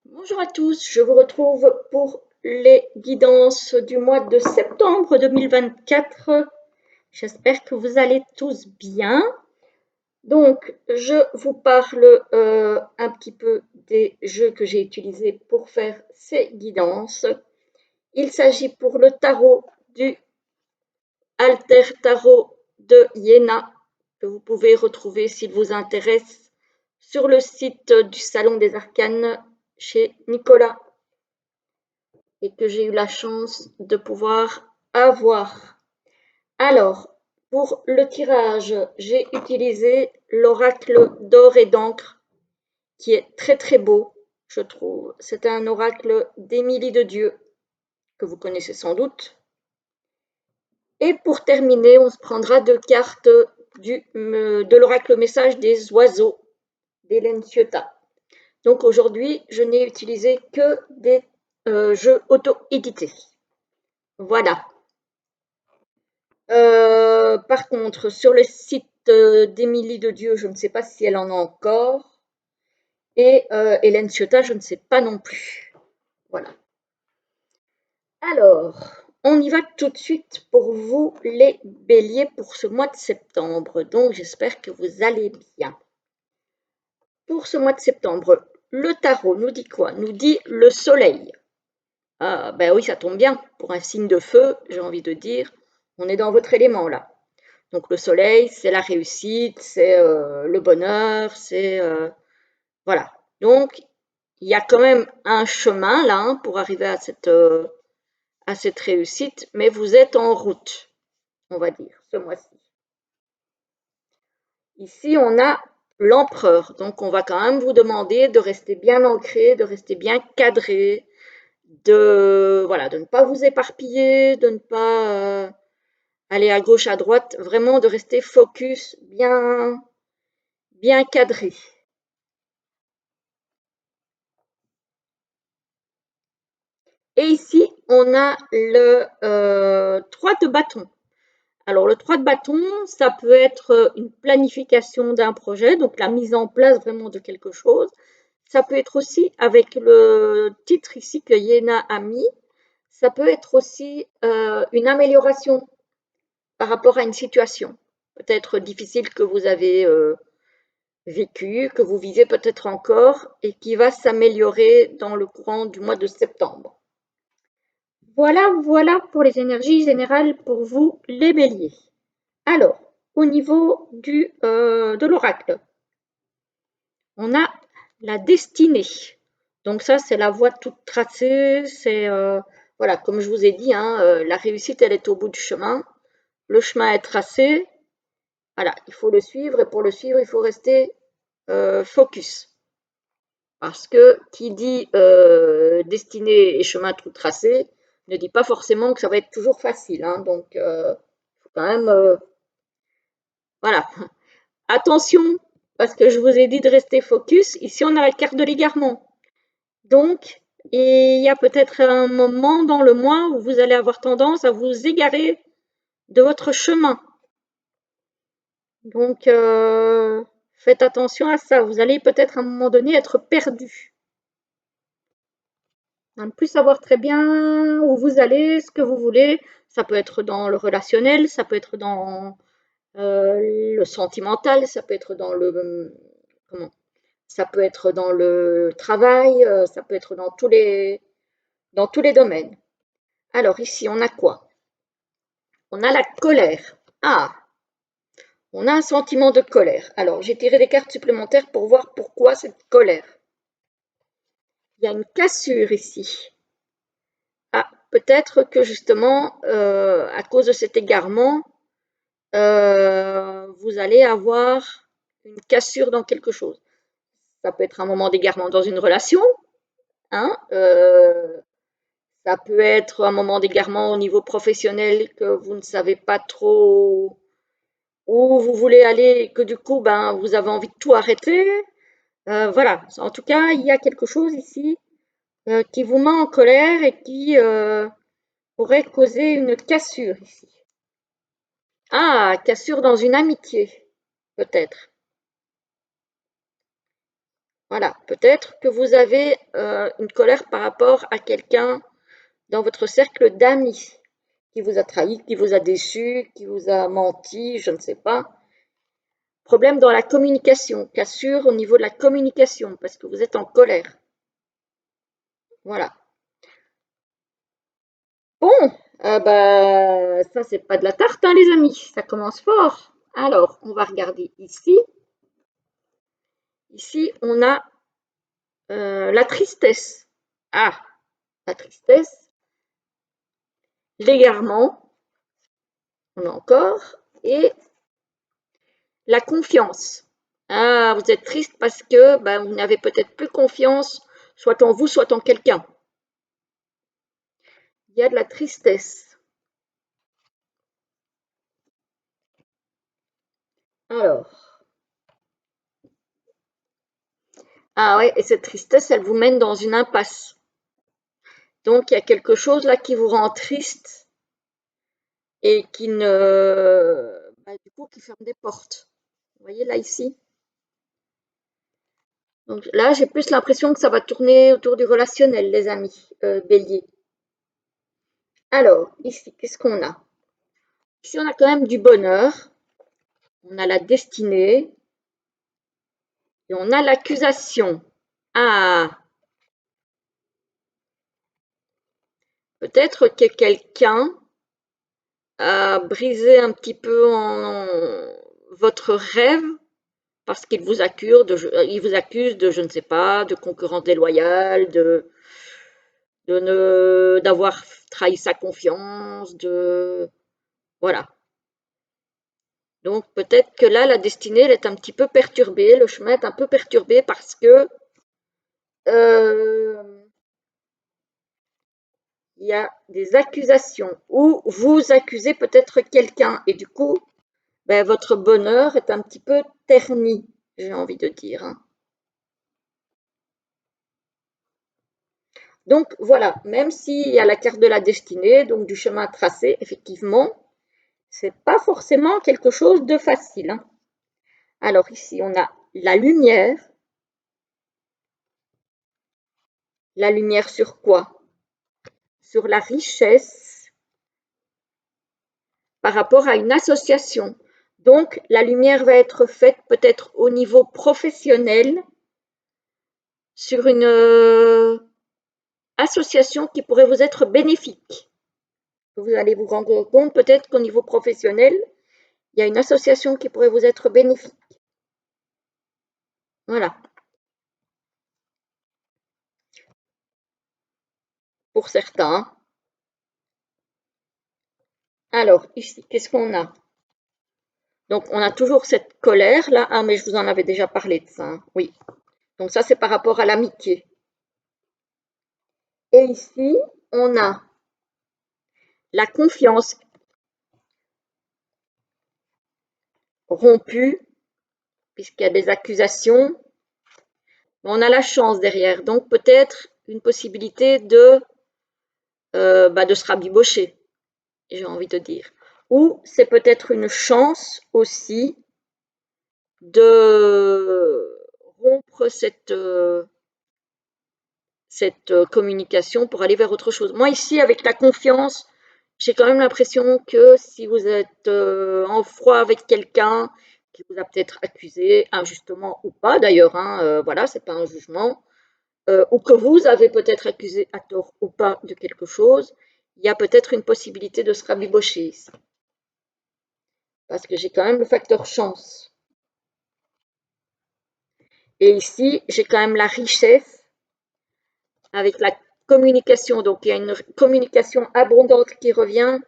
Bonjour à tous, je vous retrouve pour les guidances du mois de septembre 2024. J'espère que vous allez tous bien. Donc, je vous parle un petit peu des jeux que j'ai utilisés pour faire ces guidances. Il s'agit pour le tarot du Alter Tarot de Iéna, que vous pouvez retrouver s'il vous intéresse sur le site du Salon des Arcanes chez Nicolas et que j'ai eu la chance de pouvoir avoir. Alors, pour le tirage, j'ai utilisé l'oracle d'or et d'encre, qui est très très beau, je trouve. C'est un oracle d'Émilie de Dieu, que vous connaissez sans doute. Et pour terminer, on se prendra deux cartes de l'oracle message des oiseaux d'Hélène Ciotat. Donc aujourd'hui, je n'ai utilisé que des jeux auto-édités. Voilà. Par contre, sur le site d'Émilie de Dieu, je ne sais pas si elle en a encore. Et Hélène Ciotat, je ne sais pas non plus. Voilà. Alors, on y va tout de suite pour vous, les béliers, pour ce mois de septembre. Donc, j'espère que vous allez bien. Pour ce mois de septembre, le tarot nous dit quoi? Nous dit le soleil. Ah, ben oui, ça tombe bien. Pour un signe de feu, j'ai envie de dire, on est dans votre élément là. Donc le soleil, c'est la réussite, c'est le bonheur, c'est voilà. Donc il y a quand même un chemin là hein, pour arriver à cette réussite, mais vous êtes en route, on va dire, ce mois-ci. Ici, on a l'empereur, donc on va quand même vous demander de rester bien ancré, de rester bien cadré, de voilà, de ne pas vous éparpiller, de ne pas aller à gauche, à droite, vraiment de rester focus, bien cadré. Et ici, on a le 3 de bâton. Alors, le 3 de bâton, ça peut être une planification d'un projet, donc la mise en place vraiment de quelque chose. Ça peut être aussi, avec le titre ici que Yéna a mis, ça peut être aussi une amélioration par rapport à une situation, peut-être difficile que vous avez vécue, que vous vivez peut-être encore et qui va s'améliorer dans le courant du mois de septembre. Voilà pour les énergies générales pour vous, les béliers. Alors, au niveau de l'oracle, on a la destinée. Donc ça, c'est la voie toute tracée. C'est, voilà, comme je vous ai dit, hein, la réussite, elle est au bout du chemin. Le chemin est tracé. Voilà, il faut le suivre et pour le suivre, il faut rester focus. Parce que qui dit destinée et chemin tout tracé ne dit pas forcément que ça va être toujours facile. Hein, donc, il faut quand même, voilà. Attention, parce que je vous ai dit de rester focus. Ici, on a la carte de l'égarement. Donc, il y a peut-être un moment dans le mois où vous allez avoir tendance à vous égarer de votre chemin. Donc, faites attention à ça. Vous allez peut-être à un moment donné être perdu. Ne plus savoir très bien où vous allez, ce que vous voulez. Ça peut être dans le relationnel, ça peut être dans le sentimental, ça peut être dans le comment? Ça peut être dans le travail, ça peut être dans tous les domaines. Alors ici, on a quoi? On a la colère. Ah, on a un sentiment de colère. Alors, j'ai tiré des cartes supplémentaires pour voir pourquoi cette colère. Il y a une cassure ici. Ah, peut-être que justement, à cause de cet égarement, vous allez avoir une cassure dans quelque chose. Ça peut être un moment d'égarement dans une relation, hein, ça peut être un moment d'égarement au niveau professionnel que vous ne savez pas trop où vous voulez aller et que du coup, ben, vous avez envie de tout arrêter. Voilà, en tout cas, il y a quelque chose ici qui vous met en colère et qui pourrait causer une cassure ici. Ah, cassure dans une amitié, peut-être. Voilà, peut-être que vous avez une colère par rapport à quelqu'un dans votre cercle d'amis qui vous a trahi, qui vous a déçu, qui vous a menti, je ne sais pas. Problème dans la communication, cassure au niveau de la communication parce que vous êtes en colère. Voilà. Bon, ça c'est pas de la tarte, hein, les amis, ça commence fort. Alors, on va regarder ici. Ici, on a la tristesse. Ah, la tristesse, l'égarement, on a encore, et la confiance. Ah, vous êtes triste parce que vous n'avez peut-être plus confiance, soit en vous, soit en quelqu'un. Il y a de la tristesse. Alors, ah ouais, et cette tristesse, elle vous mène dans une impasse. Donc, il y a quelque chose là qui vous rend triste et qui ne, du coup, qui ferme des portes. Vous voyez là, ici? Donc là, j'ai plus l'impression que ça va tourner autour du relationnel, les amis, bélier. Alors, ici, qu'est-ce qu'on a? Ici, on a quand même du bonheur, on a la destinée et on a l'accusation. Ah, peut-être que quelqu'un a brisé un petit peu votre rêve parce qu'il vous accuse de, je ne sais pas, de concurrence déloyale, d'avoir trahi sa confiance, voilà. Donc peut-être que là, la destinée, elle est un petit peu perturbée, le chemin est un peu perturbé parce que euh, il y a des accusations ou vous accusez peut-être quelqu'un et du coup, votre bonheur est un petit peu terni, j'ai envie de dire, hein. Donc voilà, même s'il y a la carte de la destinée, donc du chemin tracé, effectivement, c'est pas forcément quelque chose de facile, hein. Alors ici, on a la lumière. La lumière sur quoi? Sur la richesse par rapport à une association. Donc, la lumière va être faite peut-être au niveau professionnel sur une association qui pourrait vous être bénéfique. Vous allez vous rendre compte peut-être qu'au niveau professionnel, il y a une association qui pourrait vous être bénéfique. Voilà, pour certains. Alors, ici, qu'est-ce qu'on a? Donc, on a toujours cette colère là. Ah, mais je vous en avais déjà parlé de ça, hein. Oui. Donc, ça, c'est par rapport à l'amitié. Et ici, on a la confiance rompue, puisqu'il y a des accusations. On a la chance derrière. Donc, peut-être une possibilité de se rabibocher, j'ai envie de dire. Ou c'est peut-être une chance aussi de rompre cette communication pour aller vers autre chose. Moi, ici, avec la confiance, j'ai quand même l'impression que si vous êtes en froid avec quelqu'un qui vous a peut-être accusé, injustement ou pas d'ailleurs, hein, voilà, c'est pas un jugement, ou que vous avez peut-être accusé à tort ou pas de quelque chose, il y a peut-être une possibilité de se rabibocher ici. Parce que j'ai quand même le facteur chance. Et ici, j'ai quand même la richesse avec la communication. Donc, il y a une communication abondante qui revient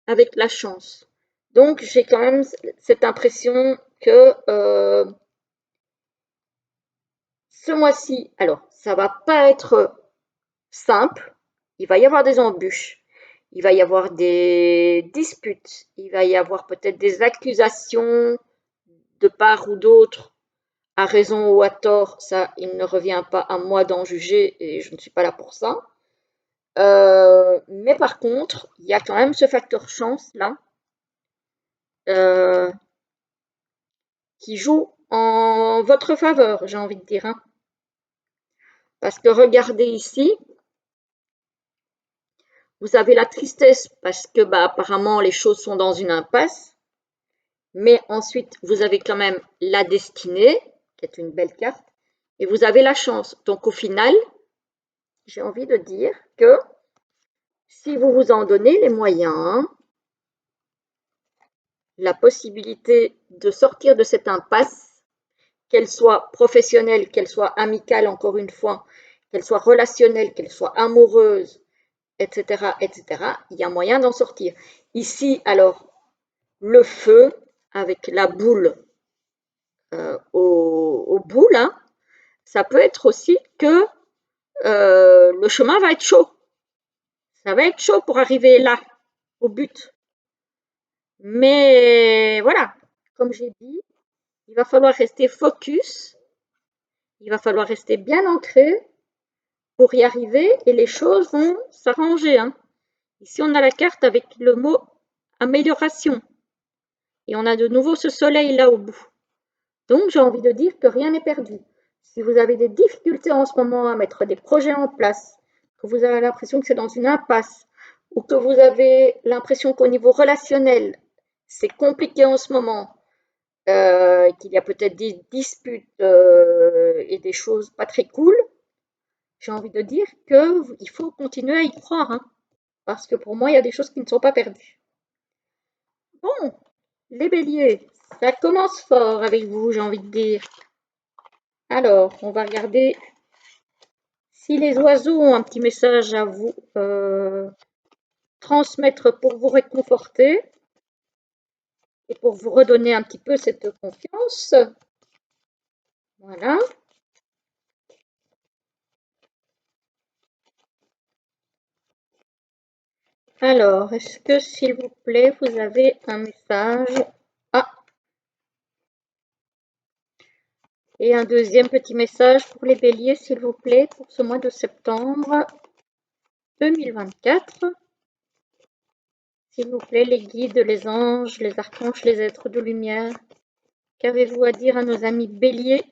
avec la chance. Donc, j'ai quand même cette impression que ce mois-ci, alors, ça va pas être simple. Il va y avoir des embûches. Il va y avoir des disputes. Il va y avoir peut-être des accusations de part ou d'autre, à raison ou à tort. Ça, il ne revient pas à moi d'en juger et je ne suis pas là pour ça. Mais par contre, il y a quand même ce facteur chance là qui joue en votre faveur, j'ai envie de dire, hein. Parce que regardez ici, vous avez la tristesse parce que apparemment les choses sont dans une impasse. Mais ensuite, vous avez quand même la destinée, qui est une belle carte, et vous avez la chance. Donc au final, j'ai envie de dire que si vous vous en donnez les moyens, la possibilité de sortir de cette impasse, qu'elle soit professionnelle, qu'elle soit amicale, encore une fois, qu'elle soit relationnelle, qu'elle soit amoureuse, etc., etc., il y a moyen d'en sortir. Ici, alors, le feu avec la boule au bout, là, ça peut être aussi que le chemin va être chaud. Ça va être chaud pour arriver là, au but. Mais voilà, comme j'ai dit, il va falloir rester focus, il va falloir rester bien ancré pour y arriver et les choses vont s'arranger. Hein. Ici, on a la carte avec le mot amélioration. Et on a de nouveau ce soleil là au bout. Donc, j'ai envie de dire que rien n'est perdu. Si vous avez des difficultés en ce moment à mettre des projets en place, que vous avez l'impression que c'est dans une impasse, ou que vous avez l'impression qu'au niveau relationnel, c'est compliqué en ce moment, qu'il y a peut-être des disputes et des choses pas très cool, j'ai envie de dire qu'il faut continuer à y croire, hein, parce que pour moi, il y a des choses qui ne sont pas perdues. Bon, les béliers, ça commence fort avec vous, j'ai envie de dire. Alors, on va regarder si les oiseaux ont un petit message à vous transmettre pour vous réconforter et pour vous redonner un petit peu cette confiance. Voilà. Alors, est-ce que, s'il vous plaît, vous avez un message? Ah, et un deuxième petit message pour les béliers, s'il vous plaît, pour ce mois de septembre 2024. S'il vous plaît, les guides, les anges, les archanges, les êtres de lumière, qu'avez-vous à dire à nos amis béliers?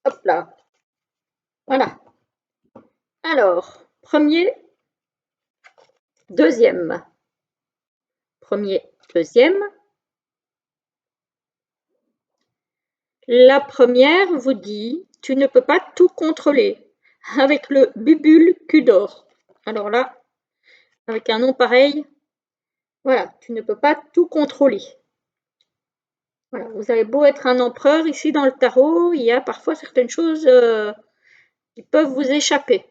Hop là. Voilà. Alors, deuxième. Premier, deuxième. La première vous dit, tu ne peux pas tout contrôler, avec le bubule cul d'or. Alors là, avec un nom pareil, voilà, tu ne peux pas tout contrôler. Voilà, vous avez beau être un empereur, ici dans le tarot, il y a parfois certaines choses qui peuvent vous échapper.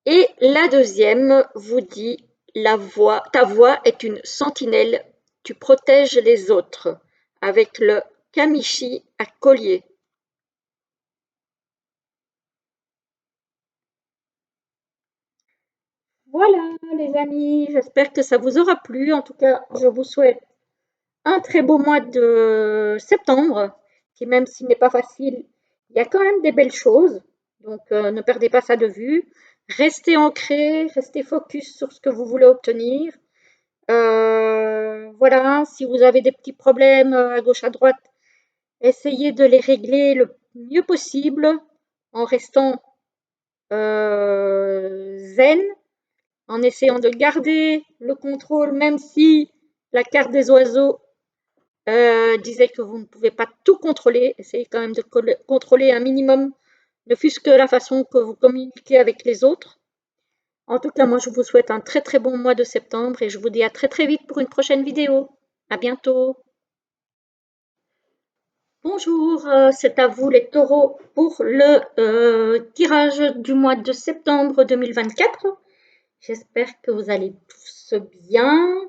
Et la deuxième vous dit, ta voix est une sentinelle, tu protèges les autres, avec le kamishi à collier. Voilà les amis, j'espère que ça vous aura plu. En tout cas, je vous souhaite un très beau mois de septembre, qui même s'il n'est pas facile, il y a quand même des belles choses. Donc ne perdez pas ça de vue. Restez ancré, restez focus sur ce que vous voulez obtenir. Voilà, si vous avez des petits problèmes à gauche, à droite, essayez de les régler le mieux possible en restant zen, en essayant de garder le contrôle, même si la carte des oiseaux disait que vous ne pouvez pas tout contrôler. Essayez quand même de contrôler un minimum, ne fût-ce que la façon que vous communiquez avec les autres. En tout cas, moi, je vous souhaite un très très bon mois de septembre et je vous dis à très très vite pour une prochaine vidéo. À bientôt. Bonjour, c'est à vous les taureaux pour le tirage du mois de septembre 2024. J'espère que vous allez tous bien.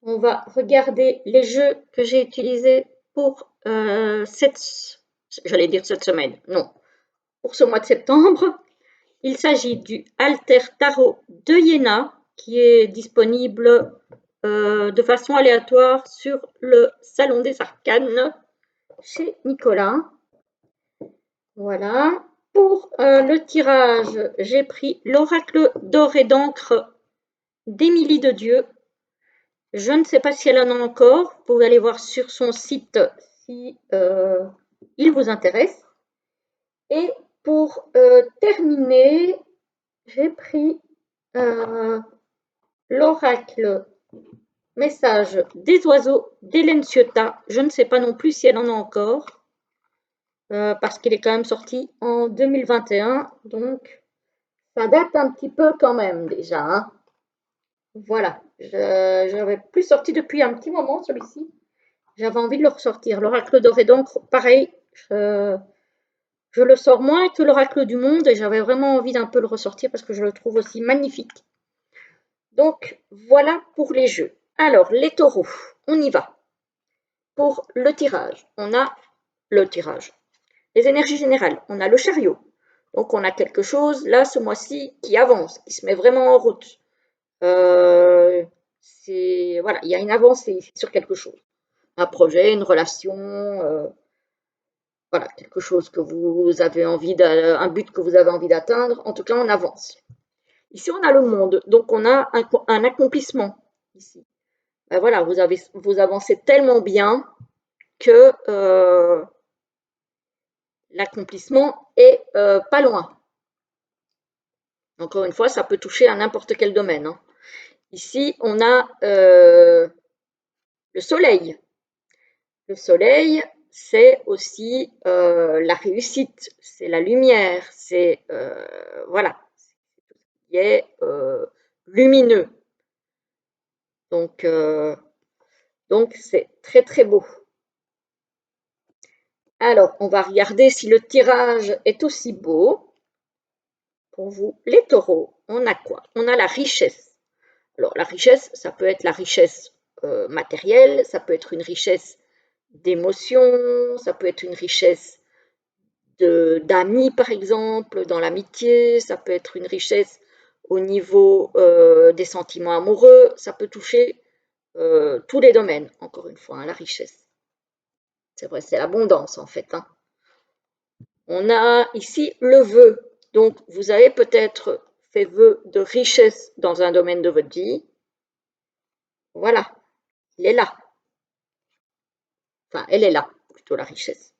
On va regarder les jeux que j'ai utilisés pour cette semaine, non, pour ce mois de septembre. Il s'agit du Alter Tarot de Iéna qui est disponible de façon aléatoire sur le Salon des Arcanes chez Nicolas. Voilà. Pour le tirage, j'ai pris l'oracle d'or et d'encre d'Émilie de Dieu. Je ne sais pas si elle en a encore. Vous pouvez aller voir sur son site si il vous intéresse. Et pour terminer, j'ai pris l'oracle message des oiseaux d'Hélène Ciotat. Je ne sais pas non plus si elle en a encore, parce qu'il est quand même sorti en 2021, donc ça date un petit peu quand même déjà, hein. Voilà, je n'avais plus sorti depuis un petit moment celui-ci. J'avais envie de le ressortir. L'oracle doré, donc pareil, je le sors moins que l'oracle du monde et j'avais vraiment envie d'un peu le ressortir parce que je le trouve aussi magnifique. Donc voilà pour les jeux. Alors les taureaux, on y va. Pour le tirage, on a le tirage. Les énergies générales, on a le chariot. Donc on a quelque chose là ce mois-ci qui avance, qui se met vraiment en route. Voilà, il y a une avancée sur quelque chose. Un projet, une relation, voilà, quelque chose que vous avez envie un but que vous avez envie d'atteindre. En tout cas, on avance. Ici, on a le monde, donc on a un accomplissement ici. Ben voilà, vous avancez tellement bien que l'accomplissement est pas loin. Encore une fois, ça peut toucher à n'importe quel domaine, hein. Ici, on a le soleil. Le soleil, c'est aussi la réussite, c'est la lumière, c'est voilà, qui est lumineux. Donc c'est très très beau. Alors, on va regarder si le tirage est aussi beau. Pour vous, les taureaux, on a quoi? On a la richesse. Alors, la richesse, ça peut être la richesse matérielle, ça peut être une richesse d'émotions, ça peut être une richesse d'amis, par exemple, dans l'amitié, ça peut être une richesse au niveau des sentiments amoureux, ça peut toucher tous les domaines, encore une fois, hein, la richesse. C'est vrai, c'est l'abondance en fait, hein. On a ici le vœu. Donc, vous avez peut-être fait vœu de richesse dans un domaine de votre vie. Voilà, il est là. Enfin, elle est là, plutôt la richesse.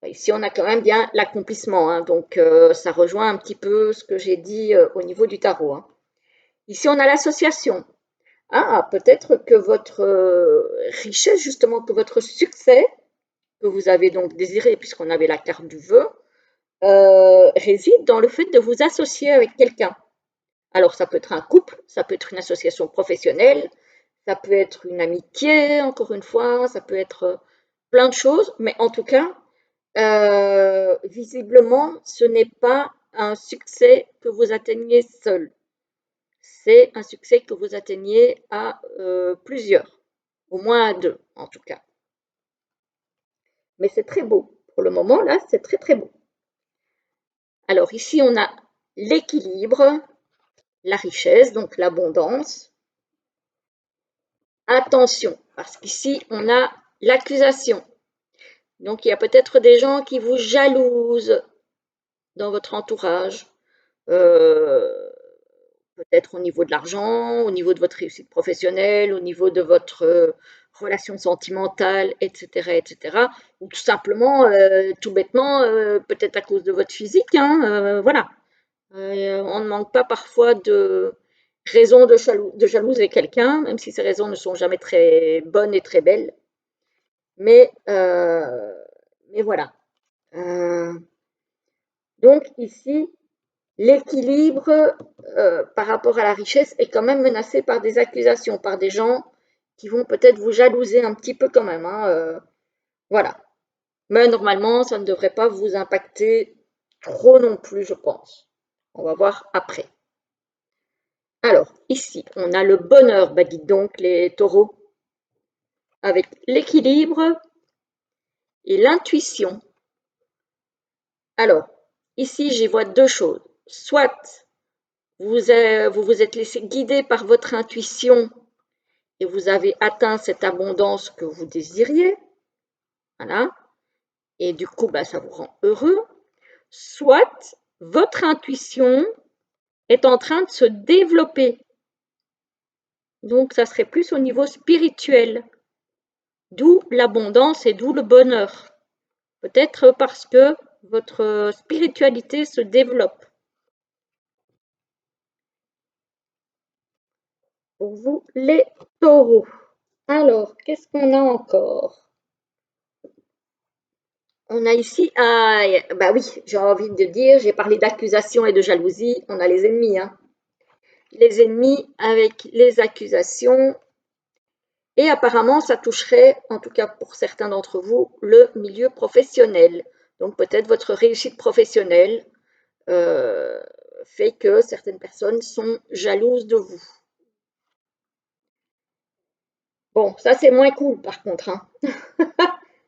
Ici, on a quand même bien l'accomplissement, hein, donc ça rejoint un petit peu ce que j'ai dit au niveau du tarot, hein. Ici, on a l'association. Ah, peut-être que votre richesse, justement, que votre succès, que vous avez donc désiré, puisqu'on avait la carte du vœu, réside dans le fait de vous associer avec quelqu'un. Alors, ça peut être un couple, ça peut être une association professionnelle, ça peut être une amitié, encore une fois, ça peut être plein de choses, mais en tout cas, visiblement, ce n'est pas un succès que vous atteignez seul. C'est un succès que vous atteignez à plusieurs, au moins à deux en tout cas. Mais c'est très beau. Pour le moment, là, c'est très très beau. Alors ici, on a l'équilibre, la richesse, donc l'abondance. Attention, parce qu'ici, on a l'accusation. Donc, il y a peut-être des gens qui vous jalousent dans votre entourage. Peut-être au niveau de l'argent, au niveau de votre réussite professionnelle, au niveau de votre relation sentimentale, etc., etc. Ou tout simplement, tout bêtement, peut-être à cause de votre physique, hein, voilà. On ne manque pas parfois de raisons de jalouser quelqu'un, même si ces raisons ne sont jamais très bonnes et très belles. Mais, mais voilà. Donc ici, l'équilibre par rapport à la richesse est quand même menacé par des accusations, par des gens qui vont peut-être vous jalouser un petit peu quand même, hein, voilà. Mais normalement, ça ne devrait pas vous impacter trop non plus, je pense. On va voir après. Alors, ici, on a le bonheur, bah dites donc les taureaux, avec l'équilibre et l'intuition. Alors, ici, j'y vois deux choses. Soit vous vous êtes laissé guider par votre intuition et vous avez atteint cette abondance que vous désiriez, voilà, et du coup, bah, ça vous rend heureux. Soit votre intuition est en train de se développer. Donc, ça serait plus au niveau spirituel, d'où l'abondance et d'où le bonheur. Peut-être parce que votre spiritualité se développe. Pour vous, les taureaux. Alors, qu'est-ce qu'on a encore? On a ici, bah oui, j'ai envie de dire, j'ai parlé d'accusation et de jalousie, on a les ennemis, hein. Les ennemis avec les accusations, et apparemment ça toucherait, en tout cas pour certains d'entre vous, le milieu professionnel. Donc peut-être votre réussite professionnelle euh, fait que certaines personnes sont jalouses de vous. Bon, ça c'est moins cool par contre, hein.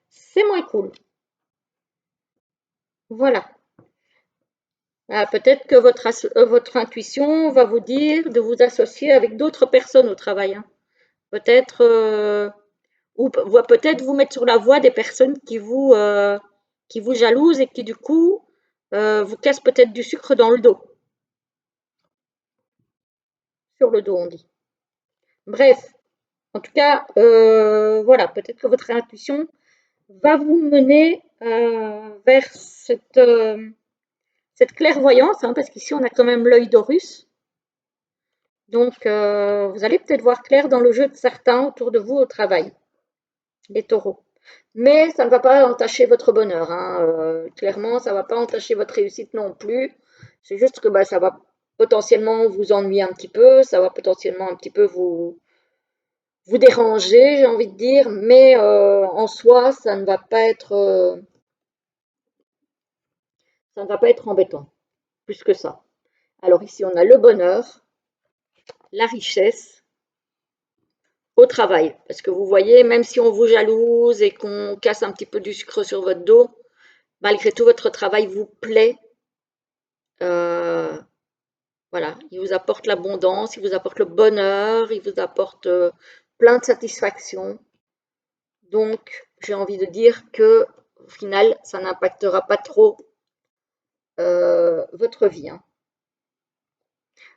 C'est moins cool. Voilà. Peut-être que votre intuition va vous dire de vous associer avec d'autres personnes au travail, hein. Peut-être, ou peut-être vous mettre sur la voie des personnes qui vous jalousent et qui du coup vous cassent peut-être du sucre dans le dos. Sur le dos, on dit. Bref, en tout cas, voilà, peut-être que votre intuition va vous mener vers cette clairvoyance, hein, parce qu'ici on a quand même l'œil d'Horus. Donc, vous allez peut-être voir clair dans le jeu de certains autour de vous au travail, les taureaux. Mais ça ne va pas entacher votre bonheur, hein. Clairement, ça ne va pas entacher votre réussite non plus. C'est juste que bah, ça va potentiellement vous ennuyer un petit peu, ça va potentiellement un petit peu vous déranger, j'ai envie de dire, mais en soi, ça ne va pas être embêtant, plus que ça. Alors ici, on a le bonheur, la richesse au travail. Parce que vous voyez, même si on vous jalouse et qu'on casse un petit peu du sucre sur votre dos, malgré tout, votre travail vous plaît. Euh, voilà, il vous apporte l'abondance, il vous apporte le bonheur, il vous apporte plein de satisfaction. Donc, j'ai envie de dire que au final, ça n'impactera pas trop votre vie, hein.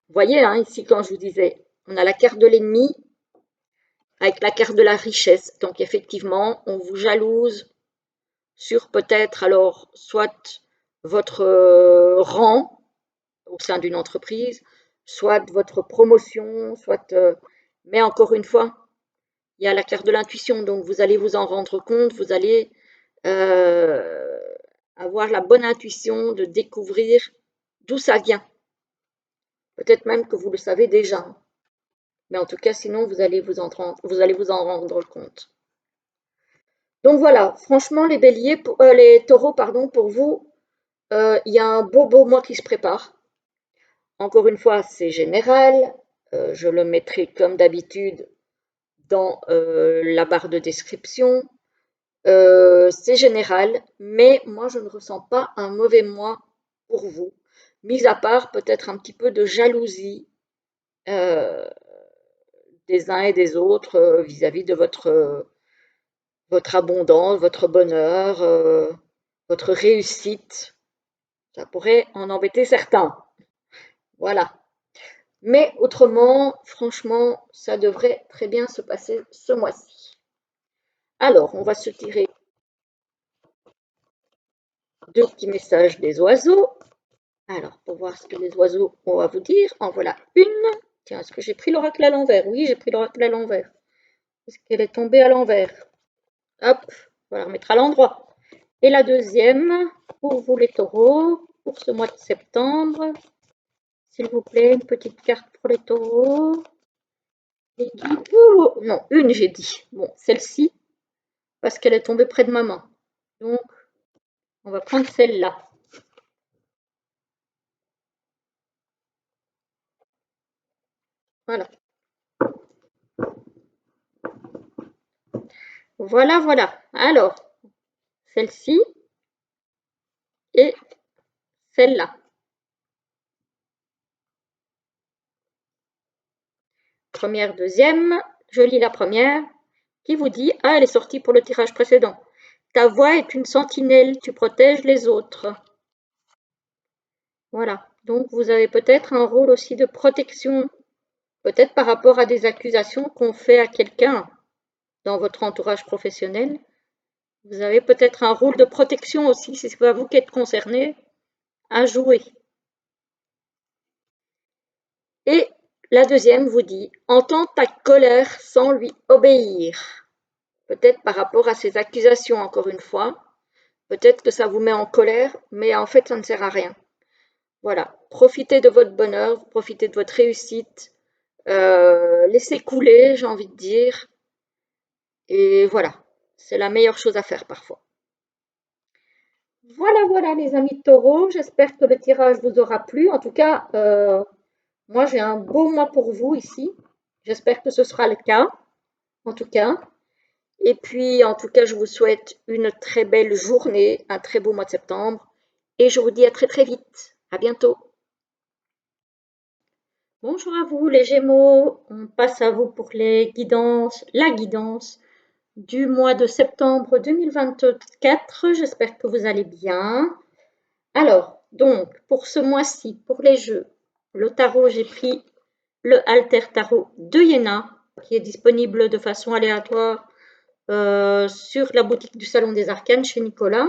Vous voyez, hein, ici, quand je vous disais, on a la carte de l'ennemi avec la carte de la richesse. Donc, effectivement, on vous jalouse sur peut-être alors soit votre rang au sein d'une entreprise, soit votre promotion, soit... mais encore une fois, il y a la carte de l'intuition, donc vous allez vous en rendre compte, vous allez euh, avoir la bonne intuition de découvrir d'où ça vient. Peut-être même que vous le savez déjà, mais en tout cas, sinon, vous allez vous en rendre compte. Donc voilà, franchement, les béliers, les taureaux, pardon, pour vous, il y a un beau mois qui se prépare. Encore une fois, c'est général. Je le mettrai comme d'habitude dans la barre de description. C'est général, mais moi, je ne ressens pas un mauvais mois pour vous, mis à part peut-être un petit peu de jalousie euh, des uns et des autres vis-à-vis de votre abondance, votre bonheur, votre réussite. Ça pourrait en embêter certains. Voilà. Mais autrement, franchement, ça devrait très bien se passer ce mois-ci. Alors, on va se tirer deux petits messages des oiseaux. Alors, pour voir ce que les oiseaux ont à vous dire, en voilà une. Tiens, est-ce que j'ai pris l'oracle à l'envers? Oui, j'ai pris l'oracle à l'envers. Est-ce qu'elle est tombée à l'envers? Hop, on va la remettre à l'endroit. Et la deuxième, pour vous les taureaux, pour ce mois de septembre. S'il vous plaît, une petite carte pour les taureaux. Les guides. Oh, non, une j'ai dit. Bon, celle-ci, parce qu'elle est tombée près de ma main. Donc, on va prendre celle-là. Voilà. Voilà, voilà. Alors, celle-ci et celle-là. Première, deuxième. Je lis la première qui vous dit: ah, elle est sortie pour le tirage précédent. Ta voix est une sentinelle, tu protèges les autres. Voilà. Donc, vous avez peut-être un rôle aussi de protection peut-être par rapport à des accusations qu'on fait à quelqu'un dans votre entourage professionnel. Vous avez peut-être un rôle de protection aussi, si c'est pas vous qui êtes concerné, à jouer. Et la deuxième vous dit, entends ta colère sans lui obéir. Peut-être par rapport à ces accusations, encore une fois. Peut-être que ça vous met en colère, mais en fait, ça ne sert à rien. Voilà, profitez de votre bonheur, profitez de votre réussite, laissez couler, j'ai envie de dire. Et voilà, c'est la meilleure chose à faire parfois. Voilà, voilà les amis taureaux, j'espère que le tirage vous aura plu. En tout cas, moi j'ai un beau mois pour vous ici. J'espère que ce sera le cas, en tout cas. Et puis, en tout cas, je vous souhaite une très belle journée, un très beau mois de septembre. Et je vous dis à très très vite. À bientôt. Bonjour à vous les Gémeaux. On passe à vous pour les guidances, la guidance du mois de septembre 2024. J'espère que vous allez bien. Alors, donc, pour ce mois-ci, pour les jeux, le tarot, j'ai pris le Alter Tarot de Iéna, qui est disponible de façon aléatoire sur la boutique du Salon des Arcanes chez Nicolas.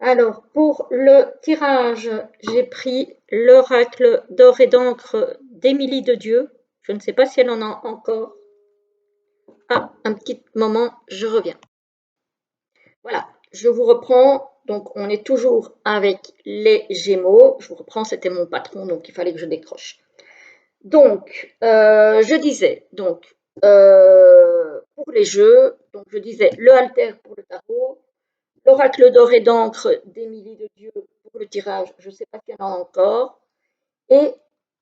Alors, pour le tirage, j'ai pris l'oracle d'or et d'encre d'Émilie de Dieu. Je ne sais pas si elle en a encore. Ah, un petit moment, je reviens. Voilà, je vous reprends. Donc, on est toujours avec les Gémeaux. Je vous reprends, c'était mon patron, donc il fallait que je décroche. Donc, je disais, donc, pour les jeux, donc je disais le halter pour le tarot, l'oracle d'or et d'encre d'Émilie de Dieu pour le tirage, je ne sais pas s'il y en a encore. Et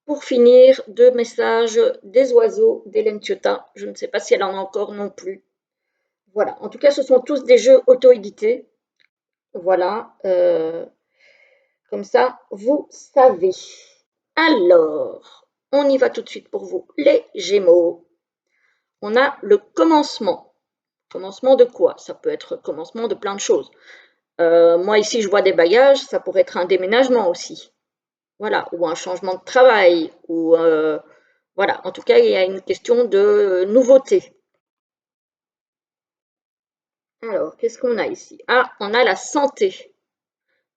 pour finir, deux messages des oiseaux d'Hélène Ciotat, je ne sais pas si elle en a encore non plus. Voilà, en tout cas, ce sont tous des jeux auto-édités. Voilà, comme ça, vous savez. Alors, on y va tout de suite pour vous, les Gémeaux. On a le commencement. Commencement de quoi? Ça peut être commencement de plein de choses. Moi, ici, je vois des bagages, ça pourrait être un déménagement aussi. Voilà, ou un changement de travail, ou voilà, en tout cas, il y a une question de nouveauté. Alors, qu'est-ce qu'on a ici? Ah, on a la santé.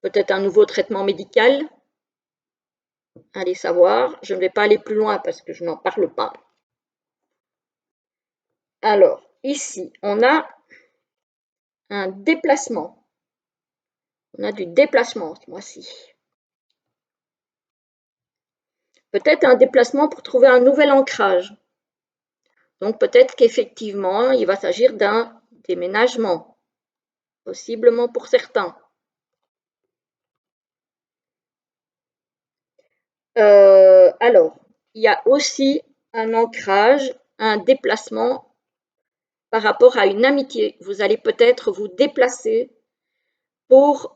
Peut-être un nouveau traitement médical. Allez savoir. Je ne vais pas aller plus loin parce que je n'en parle pas. Alors, ici, on a un déplacement. On a du déplacement ce mois-ci. Peut-être un déplacement pour trouver un nouvel ancrage. Donc peut-être qu'effectivement, il va s'agir d'un déménagement, possiblement pour certains. Alors, il y a aussi un ancrage, un déplacement par rapport à une amitié. Vous allez peut-être vous déplacer pour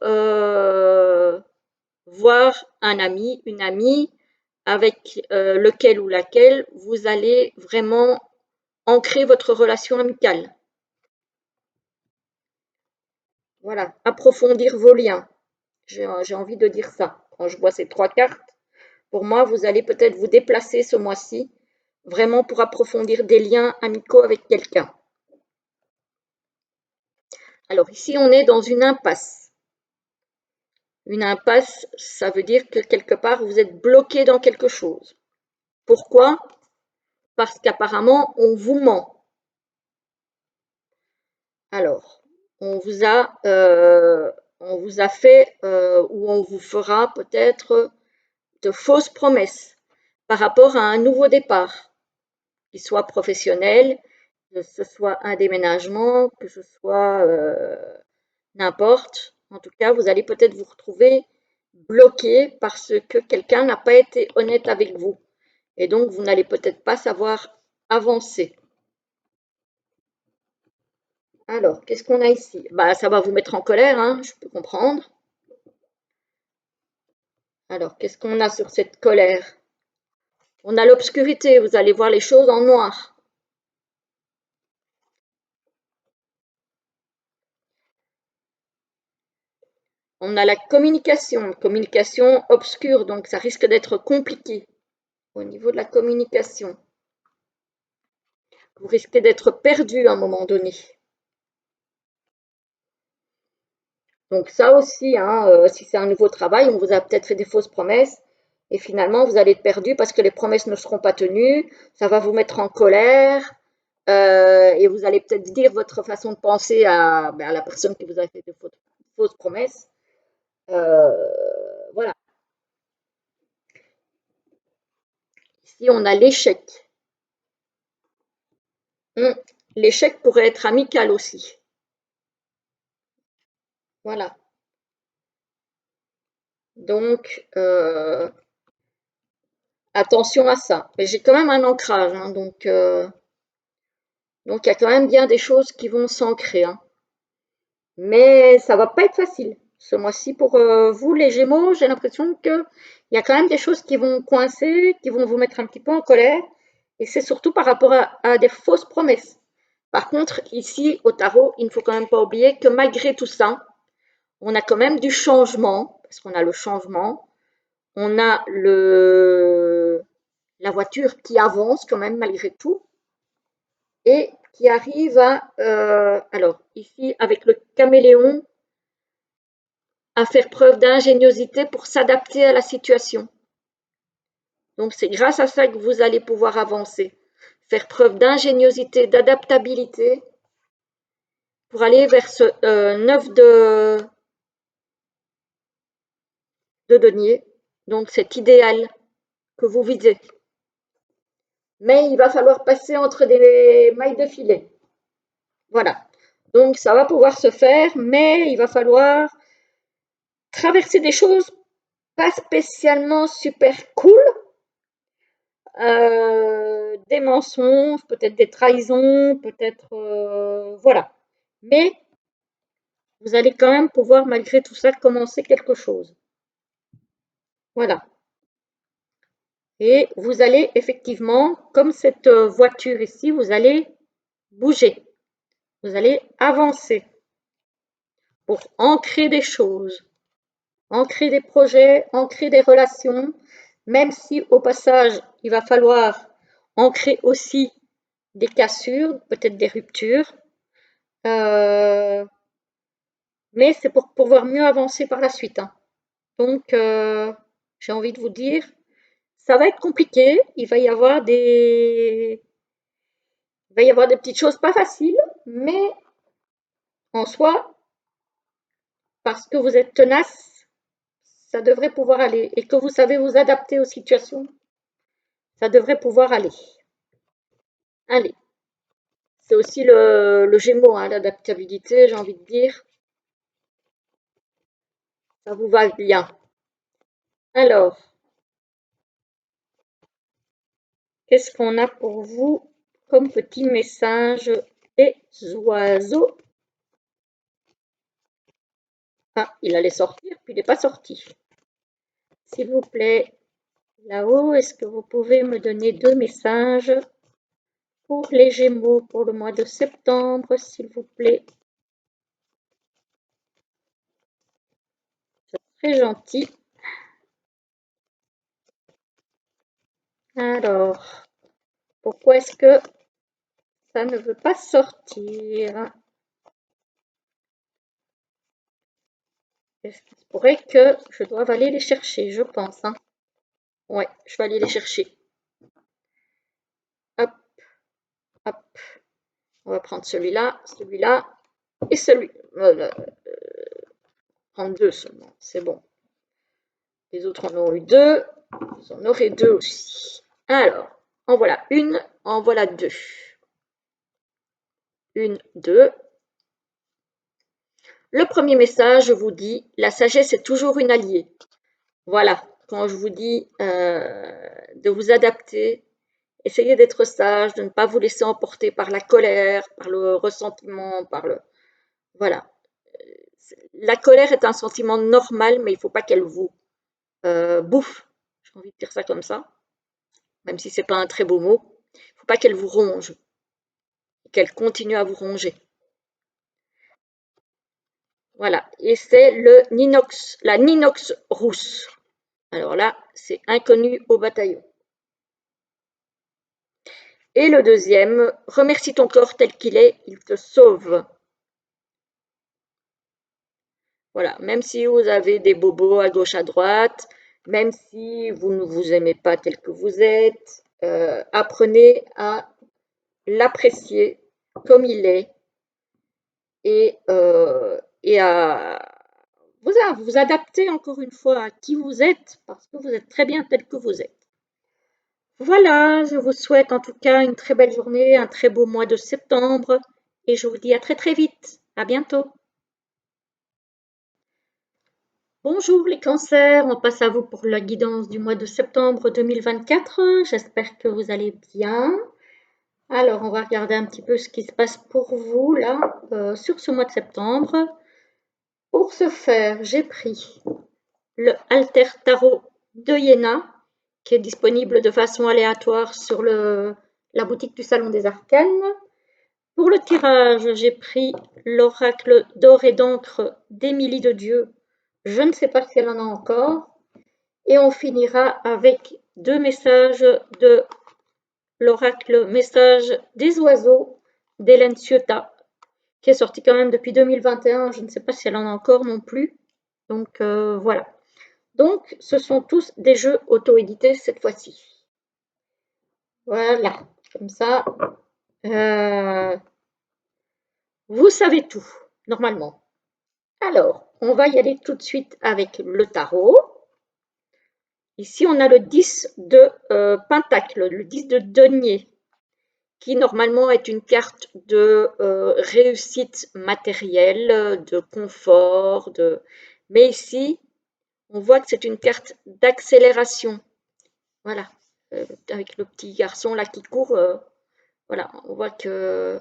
voir un ami, une amie avec lequel ou laquelle vous allez vraiment ancrer votre relation amicale. Voilà, approfondir vos liens. J'ai envie de dire ça. Quand je vois ces trois cartes, pour moi, vous allez peut-être vous déplacer ce mois-ci, vraiment pour approfondir des liens amicaux avec quelqu'un. Alors ici, on est dans une impasse. Une impasse, ça veut dire que quelque part, vous êtes bloqué dans quelque chose. Pourquoi? Parce qu'apparemment, on vous ment. Alors, on vous a fait ou on vous fera peut-être de fausses promesses par rapport à un nouveau départ, qu'il soit professionnel, que ce soit un déménagement, que ce soit n'importe. En tout cas, vous allez peut-être vous retrouver bloqué parce que quelqu'un n'a pas été honnête avec vous. Et donc, vous n'allez peut-être pas savoir avancer. Alors, qu'est-ce qu'on a ici? Bah, ça va vous mettre en colère, hein, je peux comprendre. Alors, qu'est-ce qu'on a sur cette colère? On a l'obscurité, vous allez voir les choses en noir. On a la communication obscure, donc ça risque d'être compliqué. au niveau de la communication. Vous risquez d'être perdu à un moment donné. Donc ça aussi, hein, si c'est un nouveau travail, on vous a peut-être fait des fausses promesses et finalement vous allez être perdu parce que les promesses ne seront pas tenues, ça va vous mettre en colère et vous allez peut-être dire votre façon de penser à la personne qui vous a fait de fausses promesses. Euh, voilà. Ici, on a l'échec. L'échec pourrait être amical aussi. Voilà. Donc, attention à ça. Mais j'ai quand même un ancrage, hein, donc il y a quand même bien des choses qui vont s'ancrer, hein. Mais ça va pas être facile. Ce mois-ci, pour vous, les Gémeaux, j'ai l'impression qu'il y a quand même des choses qui vont coincer, qui vont vous mettre un petit peu en colère. Et c'est surtout par rapport à des fausses promesses. Par contre, ici, au tarot, il ne faut quand même pas oublier que malgré tout ça, on a quand même du changement, parce qu'on a le changement, on a la voiture qui avance quand même malgré tout, et qui arrive alors ici avec le caméléon, à faire preuve d'ingéniosité pour s'adapter à la situation. Donc c'est grâce à ça que vous allez pouvoir avancer, faire preuve d'ingéniosité, d'adaptabilité pour aller vers ce 9 de denier, donc cet idéal que vous visez. Mais il va falloir passer entre des mailles de filet. Voilà. Donc ça va pouvoir se faire, mais il va falloir traverser des choses pas spécialement super cool, des mensonges, peut-être des trahisons, peut-être voilà. Mais vous allez quand même pouvoir malgré tout ça commencer quelque chose. Voilà. Et vous allez effectivement, comme cette voiture ici, vous allez bouger, vous allez avancer pour ancrer des choses, ancrer des projets, ancrer des relations, même si au passage, il va falloir ancrer aussi des cassures, peut-être des ruptures, mais c'est pour pouvoir mieux avancer par la suite, hein. Donc, j'ai envie de vous dire, ça va être compliqué, il va y avoir des petites choses pas faciles, mais en soi, parce que vous êtes tenace, ça devrait pouvoir aller. Et que vous savez vous adapter aux situations, ça devrait pouvoir aller. Allez, c'est aussi le Gémeaux, hein, l'adaptabilité, j'ai envie de dire. Ça vous va bien. Alors, qu'est-ce qu'on a pour vous comme petit message des oiseaux? Ah, il allait sortir, puis il n'est pas sorti. S'il vous plaît, là-haut, est-ce que vous pouvez me donner 2 messages pour les Gémeaux pour le mois de septembre, s'il vous plaît? Très gentil. Alors, pourquoi est-ce que ça ne veut pas sortir? Est-ce qu'il se pourrait que je doive aller les chercher, je pense, hein? Ouais, je vais aller les chercher. Hop, hop. On va prendre celui-là, celui-là et celui. Prendre 2 seulement, c'est bon. Les autres en ont eu 2. Vous en aurez 2 aussi. Alors, en voilà une, en voilà 2. 1, 2. Le premier message vous dit, la sagesse est toujours une alliée. Voilà, quand je vous dis de vous adapter, essayez d'être sage, de ne pas vous laisser emporter par la colère, par le ressentiment, par le... Voilà. La colère est un sentiment normal, mais il ne faut pas qu'elle vous bouffe. J'ai envie de dire ça comme ça, même si ce n'est pas un très beau mot. Il ne faut pas qu'elle vous ronge, qu'elle continue à vous ronger. Voilà, et c'est la Ninox rousse. Alors là, c'est inconnu au bataillon. Et le deuxième, remercie ton corps tel qu'il est, il te sauve. Voilà, même si vous avez des bobos à gauche à droite, même si vous ne vous aimez pas tel que vous êtes, apprenez à l'apprécier comme il est et à vous adapter encore une fois à qui vous êtes parce que vous êtes très bien tel que vous êtes. Voilà, je vous souhaite en tout cas une très belle journée, un très beau mois de septembre et je vous dis à très très vite. À bientôt. Bonjour les cancers, on passe à vous pour la guidance du mois de septembre 2024. J'espère que vous allez bien. Alors, on va regarder un petit peu ce qui se passe pour vous là sur ce mois de septembre. Pour ce faire, j'ai pris le Alter Tarot de Iéna, qui est disponible de façon aléatoire sur la boutique du Salon des Arcanes. Pour le tirage, j'ai pris l'oracle d'or et d'encre d'Émilie de Dieu. Je ne sais pas si elle en a encore. Et on finira avec 2 messages de l'oracle message des oiseaux d'Hélène Ciotat, qui est sorti quand même depuis 2021. Je ne sais pas si elle en a encore non plus. Donc voilà. Donc ce sont tous des jeux auto-édités cette fois-ci. Voilà, comme ça, vous savez tout, normalement. Alors, on va y aller tout de suite avec le tarot. Ici, on a le 10 de Pentacle, le 10 de denier, qui normalement est une carte de réussite matérielle, de confort, mais ici, on voit que c'est une carte d'accélération. Voilà, avec le petit garçon là qui court, voilà, on voit que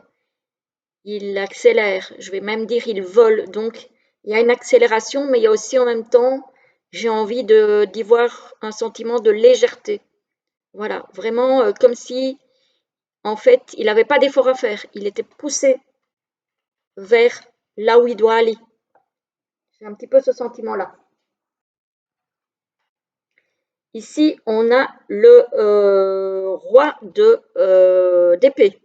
il accélère, je vais même dire il vole, donc il y a une accélération, mais il y a aussi en même temps, j'ai envie d'y voir un sentiment de légèreté. Voilà, vraiment comme si, en fait, il n'avait pas d'effort à faire, il était poussé vers là où il doit aller. J'ai un petit peu ce sentiment-là. Ici, on a le roi d'épée.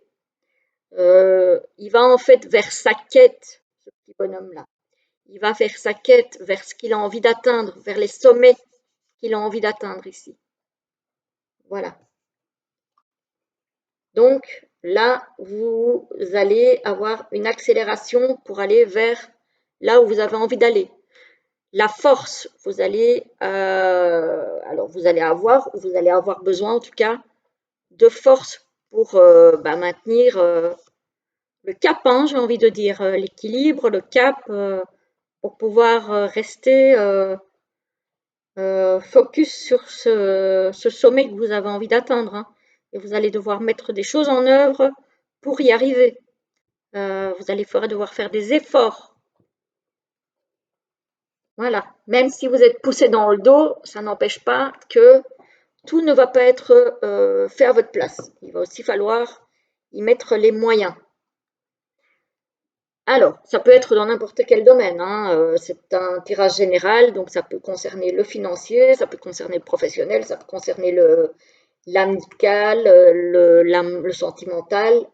Il va en fait vers sa quête, ce petit bonhomme-là. Il va vers sa quête, vers ce qu'il a envie d'atteindre, vers les sommets qu'il a envie d'atteindre ici. Voilà. Donc là, vous allez avoir une accélération pour aller vers là où vous avez envie d'aller. La force, vous allez avoir besoin en tout cas de force pour maintenir le cap, hein, j'ai envie de dire, l'équilibre, le cap, pour pouvoir rester focus sur ce sommet que vous avez envie d'atteindre, hein. Et vous allez devoir mettre des choses en œuvre pour y arriver. Vous allez devoir faire des efforts. Voilà. Même si vous êtes poussé dans le dos, ça n'empêche pas que tout ne va pas être fait à votre place. Il va aussi falloir y mettre les moyens. Alors, ça peut être dans n'importe quel domaine, hein. C'est un tirage général, donc ça peut concerner le financier, ça peut concerner le professionnel, ça peut concerner l'amical, le sentimental.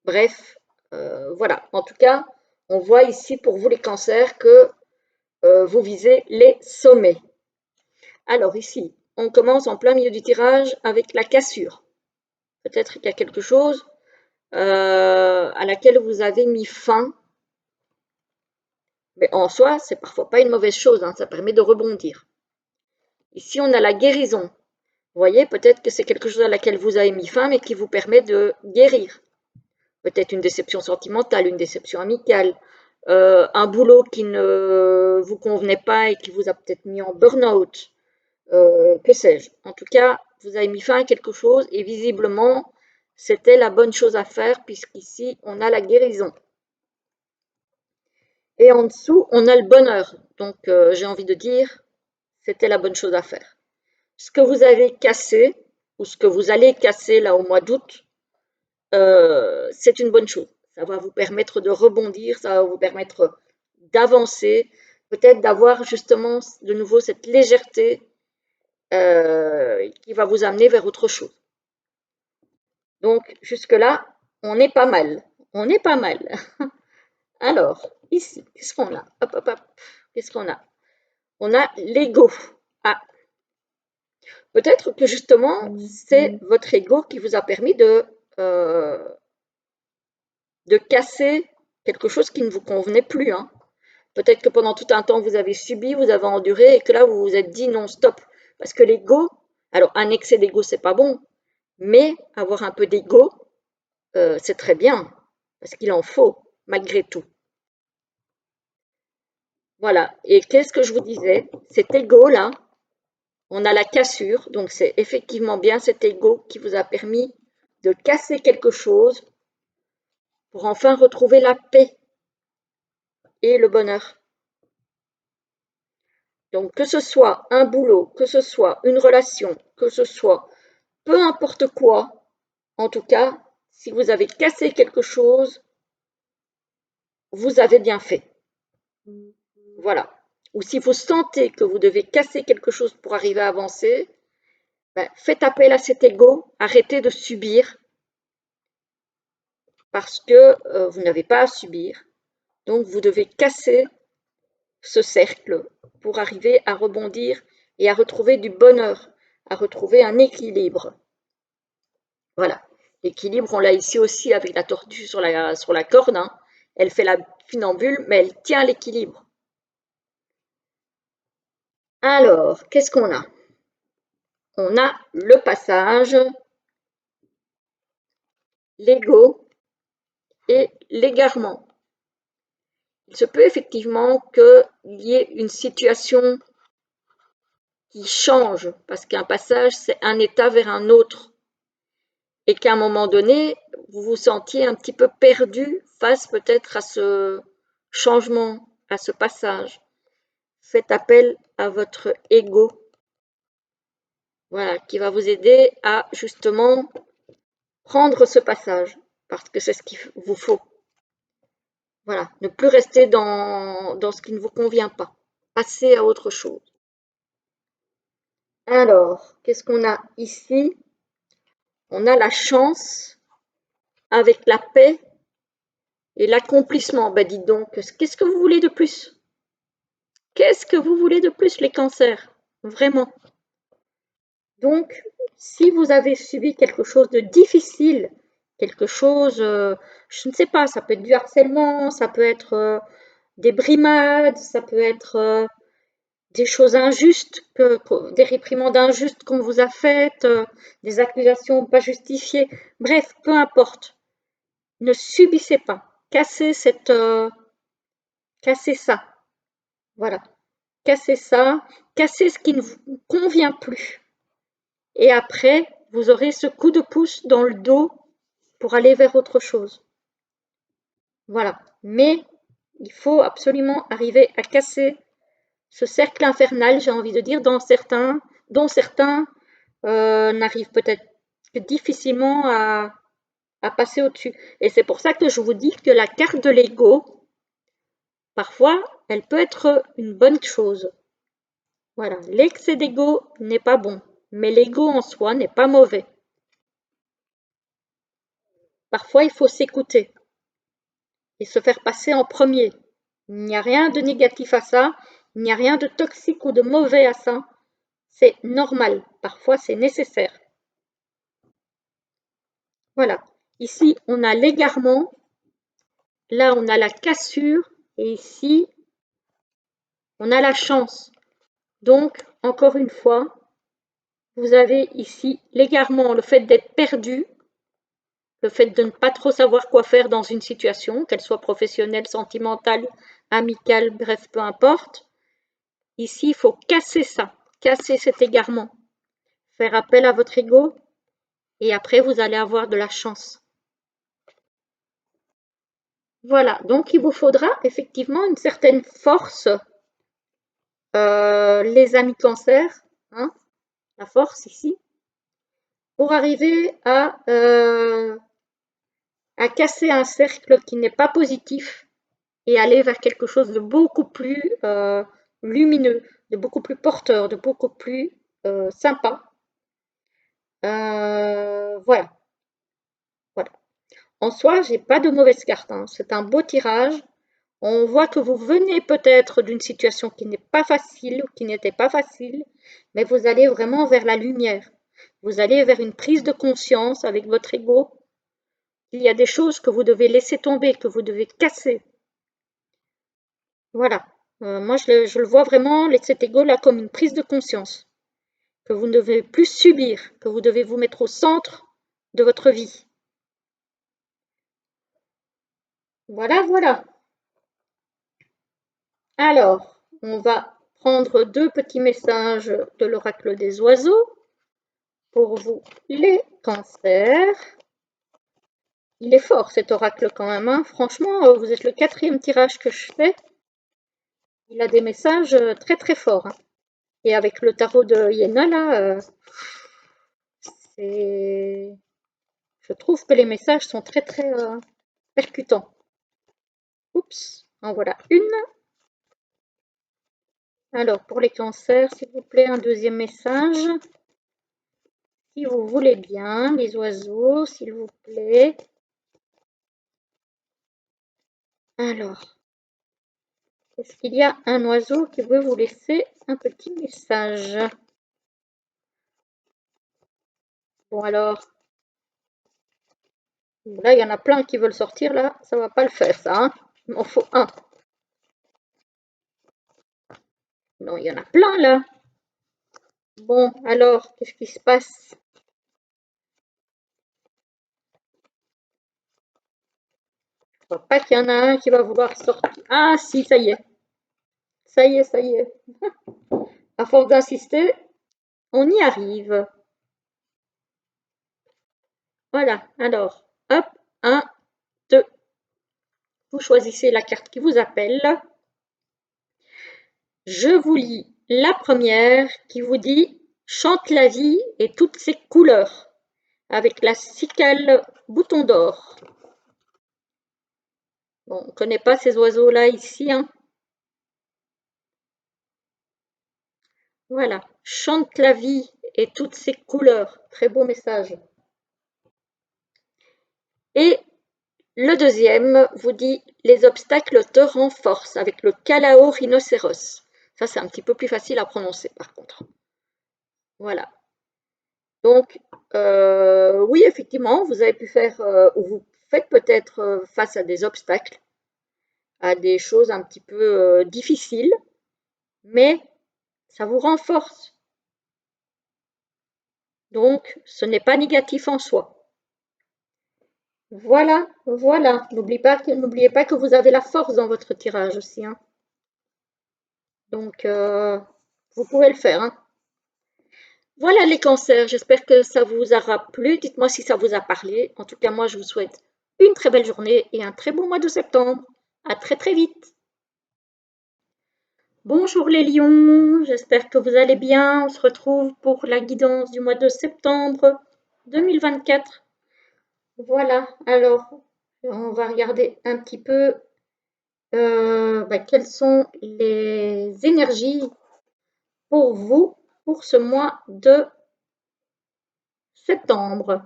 Bref, voilà. En tout cas, on voit ici pour vous les cancers que vous visez les sommets. Alors ici, on commence en plein milieu du tirage avec la cassure. Peut-être qu'il y a quelque chose à laquelle vous avez mis fin. Mais en soi, c'est parfois pas une mauvaise chose, hein, ça permet de rebondir. Ici, on a la guérison. Vous voyez, peut-être que c'est quelque chose à laquelle vous avez mis fin, mais qui vous permet de guérir. Peut-être une déception sentimentale, une déception amicale, un boulot qui ne vous convenait pas et qui vous a peut-être mis en burn-out, que sais-je. En tout cas, vous avez mis fin à quelque chose et visiblement, c'était la bonne chose à faire puisqu'ici, on a la guérison. Et en dessous, on a le bonheur. Donc, j'ai envie de dire, c'était la bonne chose à faire. Ce que vous avez cassé, ou ce que vous allez casser là au mois d'août, c'est une bonne chose. Ça va vous permettre de rebondir, ça va vous permettre d'avancer, peut-être d'avoir justement de nouveau cette légèreté qui va vous amener vers autre chose. Donc, jusque-là, on est pas mal. On est pas mal. Alors, ici, qu'est-ce qu'on a? Hop, hop, hop. Qu'est-ce qu'on a? On a l'ego. Ah, peut-être que justement, c'est votre ego qui vous a permis de casser quelque chose qui ne vous convenait plus. Hein. Peut-être que pendant tout un temps, vous avez subi, vous avez enduré, et que là, vous vous êtes dit non, stop. Parce que l'ego, alors un excès d'ego, c'est pas bon, mais avoir un peu d'ego, c'est très bien, parce qu'il en faut, malgré tout. Voilà. Et qu'est-ce que je vous disais? Cet ego-là, on a la cassure, donc c'est effectivement bien cet ego qui vous a permis de casser quelque chose pour enfin retrouver la paix et le bonheur. Donc que ce soit un boulot, que ce soit une relation, que ce soit peu importe quoi, en tout cas, si vous avez cassé quelque chose, vous avez bien fait. Voilà. Ou si vous sentez que vous devez casser quelque chose pour arriver à avancer, ben, faites appel à cet ego, arrêtez de subir parce que vous n'avez pas à subir. Donc vous devez casser ce cercle pour arriver à rebondir et à retrouver du bonheur, à retrouver un équilibre. Voilà. L'équilibre, on l'a ici aussi avec la tortue sur la corde. Hein. Elle fait la funambule, mais elle tient l'équilibre. Alors, qu'est-ce qu'on a? On a le passage, l'ego et l'égarement. Il se peut effectivement qu'il y ait une situation qui change, parce qu'un passage, c'est un état vers un autre, et qu'à un moment donné, vous vous sentiez un petit peu perdu face peut-être à ce changement, à ce passage. Faites appel à votre ego, voilà, qui va vous aider à justement prendre ce passage, parce que c'est ce qu'il vous faut. Voilà, ne plus rester dans ce qui ne vous convient pas. Passer à autre chose. Alors, qu'est-ce qu'on a ici? On a la chance avec la paix et l'accomplissement. Ben dites donc, qu'est-ce que vous voulez de plus? Qu'est-ce que vous voulez de plus, les cancers? Vraiment. Donc, si vous avez subi quelque chose de difficile, quelque chose, je ne sais pas, ça peut être du harcèlement, ça peut être des brimades, ça peut être des choses injustes, des réprimandes injustes qu'on vous a faites, des accusations pas justifiées, bref, peu importe. Ne subissez pas. Cassez ça. Voilà. Cassez ça. Cassez ce qui ne vous convient plus. Et après, vous aurez ce coup de pouce dans le dos pour aller vers autre chose. Voilà. Mais il faut absolument arriver à casser ce cercle infernal, j'ai envie de dire, dont certains n'arrivent peut-être que difficilement à passer au-dessus. Et c'est pour ça que je vous dis que la carte de l'ego, parfois, elle peut être une bonne chose. Voilà, l'excès d'ego n'est pas bon, mais l'ego en soi n'est pas mauvais. Parfois, il faut s'écouter et se faire passer en premier. Il n'y a rien de négatif à ça, il n'y a rien de toxique ou de mauvais à ça. C'est normal, parfois c'est nécessaire. Voilà, ici on a l'égarement, là on a la cassure et ici on a la chance. Donc, encore une fois, vous avez ici l'égarement, le fait d'être perdu, le fait de ne pas trop savoir quoi faire dans une situation, qu'elle soit professionnelle, sentimentale, amicale, bref, peu importe. Ici, il faut casser ça, casser cet égarement, faire appel à votre ego et après, vous allez avoir de la chance. Voilà, donc il vous faudra effectivement une certaine force, les amis cancer, hein, la force ici, pour arriver à casser un cercle qui n'est pas positif et aller vers quelque chose de beaucoup plus lumineux, de beaucoup plus porteur, de beaucoup plus sympa. Voilà. en soi, j'ai pas de mauvaise carte, hein. C'est un beau tirage. On voit que vous venez peut-être d'une situation qui n'est pas facile ou qui n'était pas facile, mais vous allez vraiment vers la lumière. Vous allez vers une prise de conscience avec votre ego. Il y a des choses que vous devez laisser tomber, que vous devez casser. Voilà. Moi, je le vois vraiment, cet ego-là, comme une prise de conscience, que vous ne devez plus subir, que vous devez vous mettre au centre de votre vie. Voilà, voilà. Alors, on va prendre deux petits messages de l'oracle des oiseaux pour vous, les cancers. Il est fort cet oracle quand même, hein. Franchement, vous êtes le 4e tirage que je fais. Il a des messages très très forts, hein. Et avec le tarot de Iéna, là, je trouve que les messages sont très très percutants. Oups, en voilà une. Alors, pour les cancers, s'il vous plaît, un deuxième message. Si vous voulez bien, les oiseaux, s'il vous plaît. Alors, est-ce qu'il y a un oiseau qui veut vous laisser un petit message? Bon alors, là il y en a plein qui veulent sortir, là, ça va pas le faire ça, hein. Il m'en faut un. Non, il y en a plein là. Bon, alors, qu'est-ce qui se passe? Je vois pas qu'il y en a un qui va vouloir sortir. Ah si, ça y est. Ça y est, ça y est. À force d'insister, on y arrive. Voilà, alors, hop, 1, 2. Vous choisissez la carte qui vous appelle. Je vous lis la première qui vous dit « Chante la vie et toutes ses couleurs » avec la cicale bouton d'or. Bon, on ne connaît pas ces oiseaux-là ici, hein. Voilà, « Chante la vie et toutes ses couleurs ». Très beau message. Et le deuxième vous dit « Les obstacles te renforcent » avec le Calao rhinocéros. Ça, c'est un petit peu plus facile à prononcer, par contre. Voilà. Donc, oui, effectivement, vous avez pu faire, ou vous faites peut-être face à des obstacles, à des choses un petit peu difficiles, mais ça vous renforce. Donc, ce n'est pas négatif en soi. Voilà, voilà. N'oubliez pas que vous avez la force dans votre tirage aussi, hein. Donc, vous pouvez le faire, hein. Voilà les cancers, j'espère que ça vous aura plu. Dites-moi si ça vous a parlé. En tout cas, moi, je vous souhaite une très belle journée et un très bon mois de septembre. À très très vite. Bonjour les lions, j'espère que vous allez bien. On se retrouve pour la guidance du mois de septembre 2024. Voilà, alors on va regarder un petit peu quelles sont les énergies pour vous pour ce mois de septembre.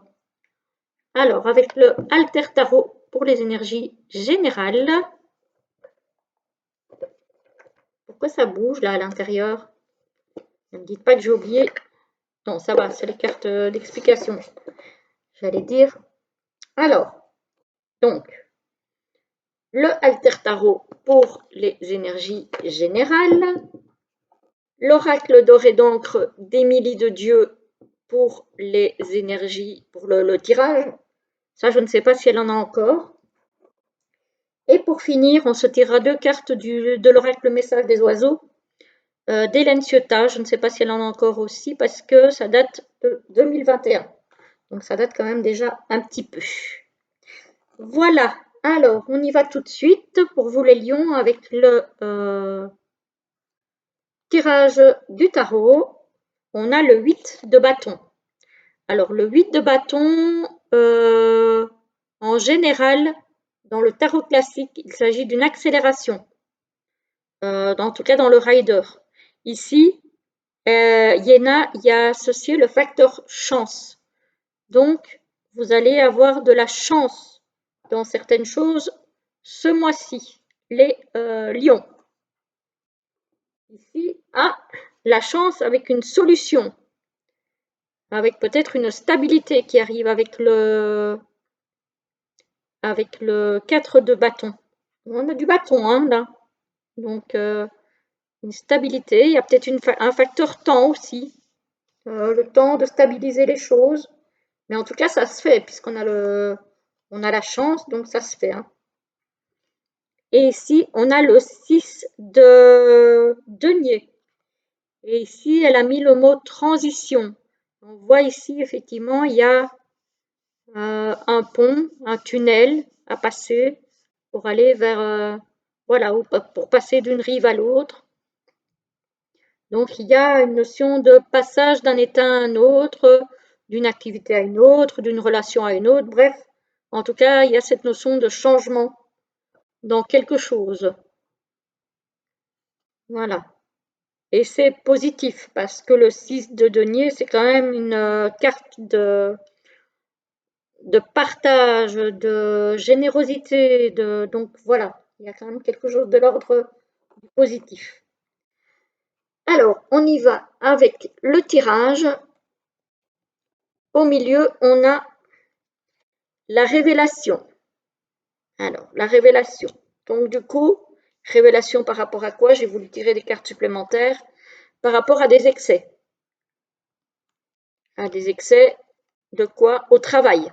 Alors, avec le Alter Tarot pour les énergies générales. Pourquoi ça bouge là à l'intérieur? Ne me dites pas que j'ai oublié. Non, ça va, c'est les cartes d'explication. J'allais dire. Alors, donc, le Alter Tarot pour les énergies générales. L'oracle doré d'encre d'Émilie de Dieu pour les énergies, pour le tirage. Ça, je ne sais pas si elle en a encore. Et pour finir, on se tirera deux cartes de l'oracle message des oiseaux d'Hélène Ciotat. Je ne sais pas si elle en a encore aussi parce que ça date de 2021. Donc ça date quand même déjà un petit peu. Voilà, alors on y va tout de suite pour vous les lions avec le tirage du tarot. On a le 8 de bâton. Alors le 8 de bâton, en général, dans le tarot classique, il s'agit d'une accélération. En tout cas dans le rider. Ici, Iéna y a associé le facteur chance. Donc, vous allez avoir de la chance dans certaines choses ce mois-ci, les lions. Ici, la chance avec une solution, avec peut-être une stabilité qui arrive avec le 4 de bâton. On a du bâton, hein, là. Donc, une stabilité. Il y a peut-être un facteur temps aussi. Le temps de stabiliser les choses. Mais en tout cas, ça se fait, puisqu'on a on a la chance, donc ça se fait. Hein. Et ici, on a le 6 de denier. Et ici, elle a mis le mot transition. On voit ici, effectivement, il y a un pont, un tunnel à passer pour aller vers, voilà, pour passer d'une rive à l'autre. Donc, il y a une notion de passage d'un état à un autre, d'une activité à une autre, d'une relation à une autre. Bref, en tout cas, il y a cette notion de changement dans quelque chose. Voilà. Et c'est positif parce que le 6 de denier, c'est quand même une carte de partage, de générosité, donc voilà, il y a quand même quelque chose de l'ordre positif. Alors, on y va avec le tirage. Au milieu, on a la révélation. Alors, la révélation. Donc, du coup, révélation par rapport à quoi? J'ai voulu tirer des cartes supplémentaires. Par rapport à des excès. À des excès de quoi? Au travail.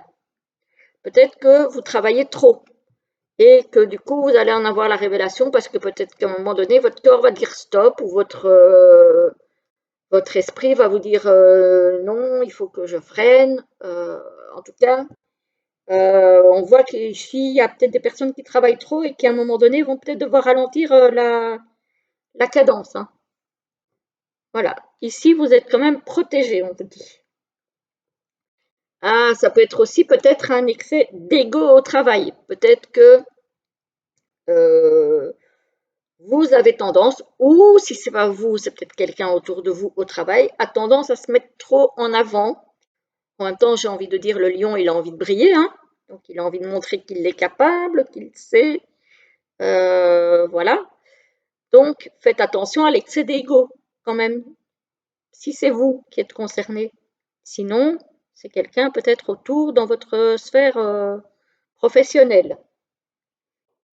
Peut-être que vous travaillez trop et que du coup, vous allez en avoir la révélation parce que peut-être qu'à un moment donné, votre corps va dire stop ou votre esprit va vous dire non, il faut que je freine. En tout cas, on voit qu'ici, il y a peut-être des personnes qui travaillent trop et qui, à un moment donné, vont peut-être devoir ralentir la cadence. Hein. Voilà. Ici, vous êtes quand même protégé, on vous dit. Ah, ça peut être aussi peut-être un excès d'ego au travail. Peut-être que vous avez tendance, ou si c'est pas vous, c'est peut-être quelqu'un autour de vous au travail, a tendance à se mettre trop en avant. En même temps, j'ai envie de dire, le lion, il a envie de briller, hein. Donc il a envie de montrer qu'il est capable, qu'il sait. Voilà. Donc faites attention à l'excès d'ego, quand même, si c'est vous qui êtes concerné. Sinon, c'est quelqu'un peut-être autour dans votre sphère professionnelle.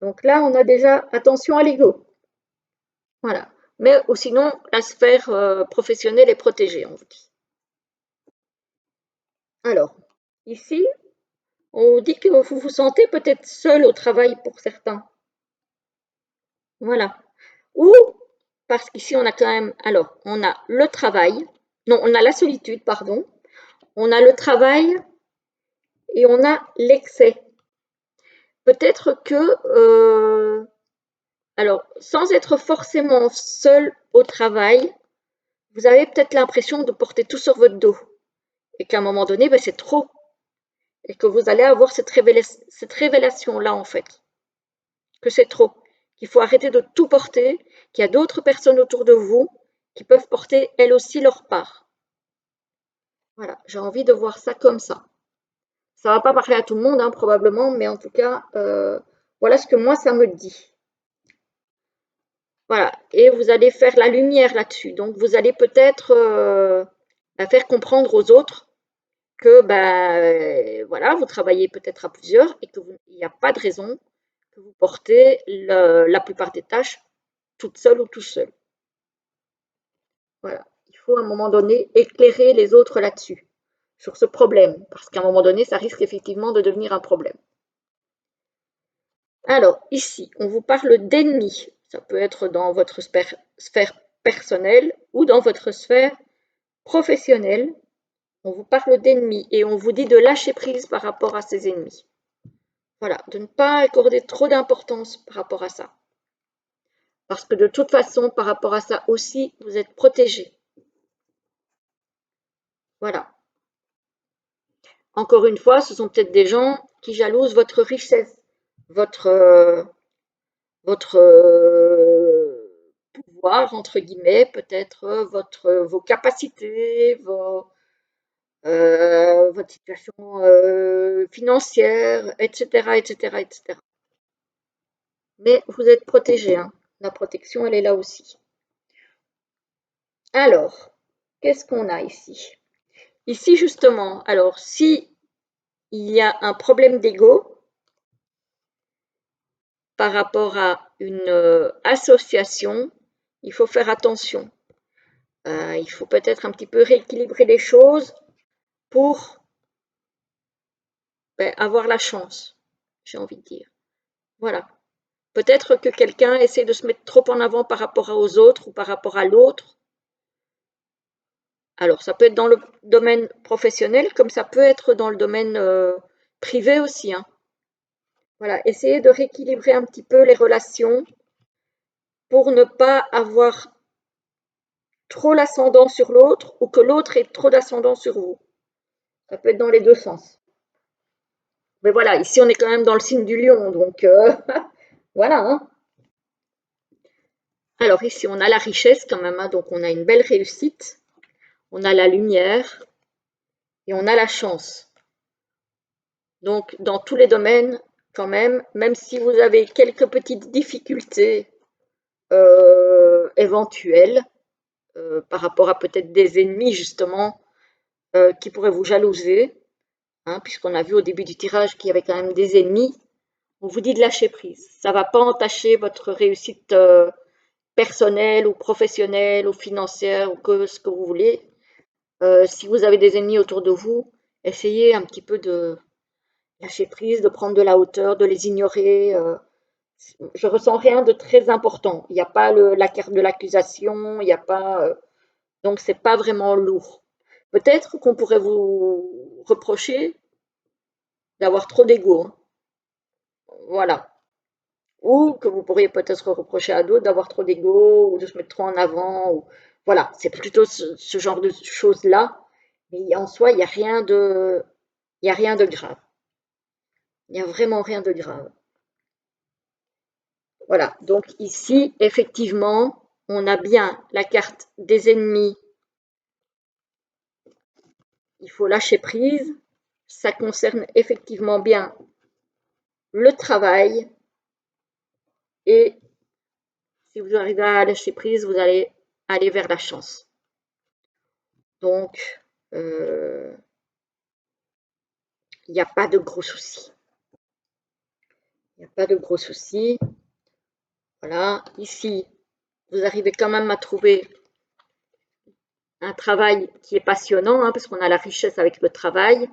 Donc là, on a déjà attention à l'ego. Voilà. Mais ou sinon, la sphère professionnelle est protégée, on vous dit. Alors, ici, on dit que vous vous sentez peut-être seul au travail pour certains. Voilà. Ou, parce qu'ici, on a quand même, alors, on a le travail, non, on a la solitude, pardon, on a le travail et on a l'excès. Peut-être que, alors, sans être forcément seul au travail, vous avez peut-être l'impression de porter tout sur votre dos et qu'à un moment donné, ben, c'est trop et que vous allez avoir cette révélation-là en fait, que c'est trop, qu'il faut arrêter de tout porter, qu'il y a d'autres personnes autour de vous qui peuvent porter elles aussi leur part. Voilà, j'ai envie de voir ça comme ça. Ça va pas parler à tout le monde, hein, probablement, mais en tout cas, voilà ce que moi ça me dit. Voilà, et vous allez faire la lumière là-dessus. Donc vous allez peut-être faire comprendre aux autres que voilà, vous travaillez peut-être à plusieurs et qu'il n'y a pas de raison que vous portez la plupart des tâches toute seule ou tout seul. Voilà, il faut à un moment donné éclairer les autres là-dessus, sur ce problème, parce qu'à un moment donné, ça risque effectivement de devenir un problème. Alors, ici, on vous parle d'ennemis. Ça peut être dans votre sphère personnelle ou dans votre sphère professionnelle. On vous parle d'ennemis et on vous dit de lâcher prise par rapport à ces ennemis. Voilà, de ne pas accorder trop d'importance par rapport à ça. Parce que de toute façon, par rapport à ça aussi, vous êtes protégé. Voilà. Encore une fois, ce sont peut-être des gens qui jalousent votre richesse, votre pouvoir, entre guillemets, peut-être vos capacités, votre situation financière, etc., etc., etc. Mais vous êtes protégé, hein. La protection, elle est là aussi. Alors, qu'est-ce qu'on a ici? Ici, justement, alors, si il y a un problème d'ego par rapport à une association, il faut faire attention. Il faut peut-être un petit peu rééquilibrer les choses pour avoir la chance, j'ai envie de dire. Voilà. Peut-être que quelqu'un essaie de se mettre trop en avant par rapport aux autres ou par rapport à l'autre. Alors, ça peut être dans le domaine professionnel comme ça peut être dans le domaine privé aussi, hein. Voilà, essayez de rééquilibrer un petit peu les relations pour ne pas avoir trop l'ascendant sur l'autre ou que l'autre ait trop d'ascendant sur vous. Ça peut être dans les deux sens. Mais voilà, ici on est quand même dans le signe du lion, donc voilà, hein. Alors ici on a la richesse quand même, hein, donc on a une belle réussite, on a la lumière et on a la chance. Donc dans tous les domaines, quand même si vous avez quelques petites difficultés éventuelles par rapport à peut-être des ennemis justement qui pourraient vous jalouser, hein, puisqu'on a vu au début du tirage qu'il y avait quand même des ennemis, on vous dit de lâcher prise. Ça ne va pas entacher votre réussite personnelle ou professionnelle ou financière ou que ce que vous voulez. Si vous avez des ennemis autour de vous, essayez un petit peu de lâcher prise, de prendre de la hauteur, de les ignorer. Je ressens rien de très important. Il n'y a pas la carte de l'accusation, il n'y a pas. Donc, c'est pas vraiment lourd. Peut-être qu'on pourrait vous reprocher d'avoir trop d'ego, hein. Voilà. Ou que vous pourriez peut-être reprocher à d'autres d'avoir trop d'ego ou de se mettre trop en avant. Ou... Voilà, c'est plutôt ce genre de choses-là. Mais en soi, il y a rien de grave. Il n'y a vraiment rien de grave. Voilà, donc ici, effectivement, on a bien la carte des ennemis. Il faut lâcher prise. Ça concerne effectivement bien le travail. Et si vous arrivez à lâcher prise, vous allez aller vers la chance. Donc, il n'y a pas de gros soucis. Il n'y a pas de gros soucis. Voilà, ici, vous arrivez quand même à trouver un travail qui est passionnant, hein, parce qu'on a la richesse avec le travail.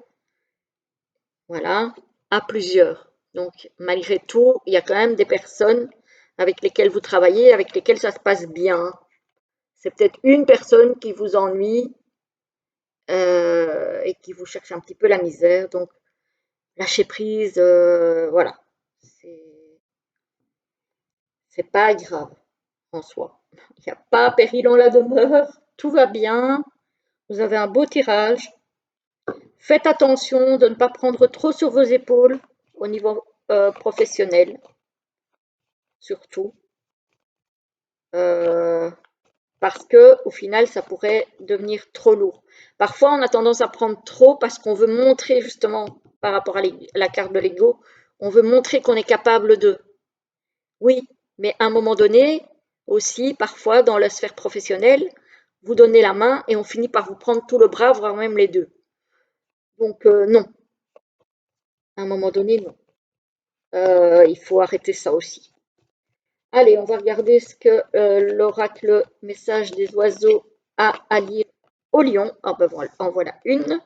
Voilà, à plusieurs. Donc, malgré tout, il y a quand même des personnes avec lesquelles vous travaillez, avec lesquelles ça se passe bien. C'est peut-être une personne qui vous ennuie et qui vous cherche un petit peu la misère. Donc, lâcher prise, voilà. C'est pas grave en soi. Il n'y a pas péril en la demeure. Tout va bien. Vous avez un beau tirage. Faites attention de ne pas prendre trop sur vos épaules au niveau professionnel, surtout. Parce que au final, ça pourrait devenir trop lourd. Parfois, on a tendance à prendre trop parce qu'on veut montrer justement, par rapport à la carte de l'ego, on veut montrer qu'on est capable de. Oui, mais à un moment donné, aussi, parfois, dans la sphère professionnelle, vous donnez la main et on finit par vous prendre tout le bras, voire même les deux. Donc, non. À un moment donné, non. Il faut arrêter ça aussi. Allez, on va regarder ce que l'oracle message des oiseaux a à lire au lion. Ah ben voilà, en voilà une.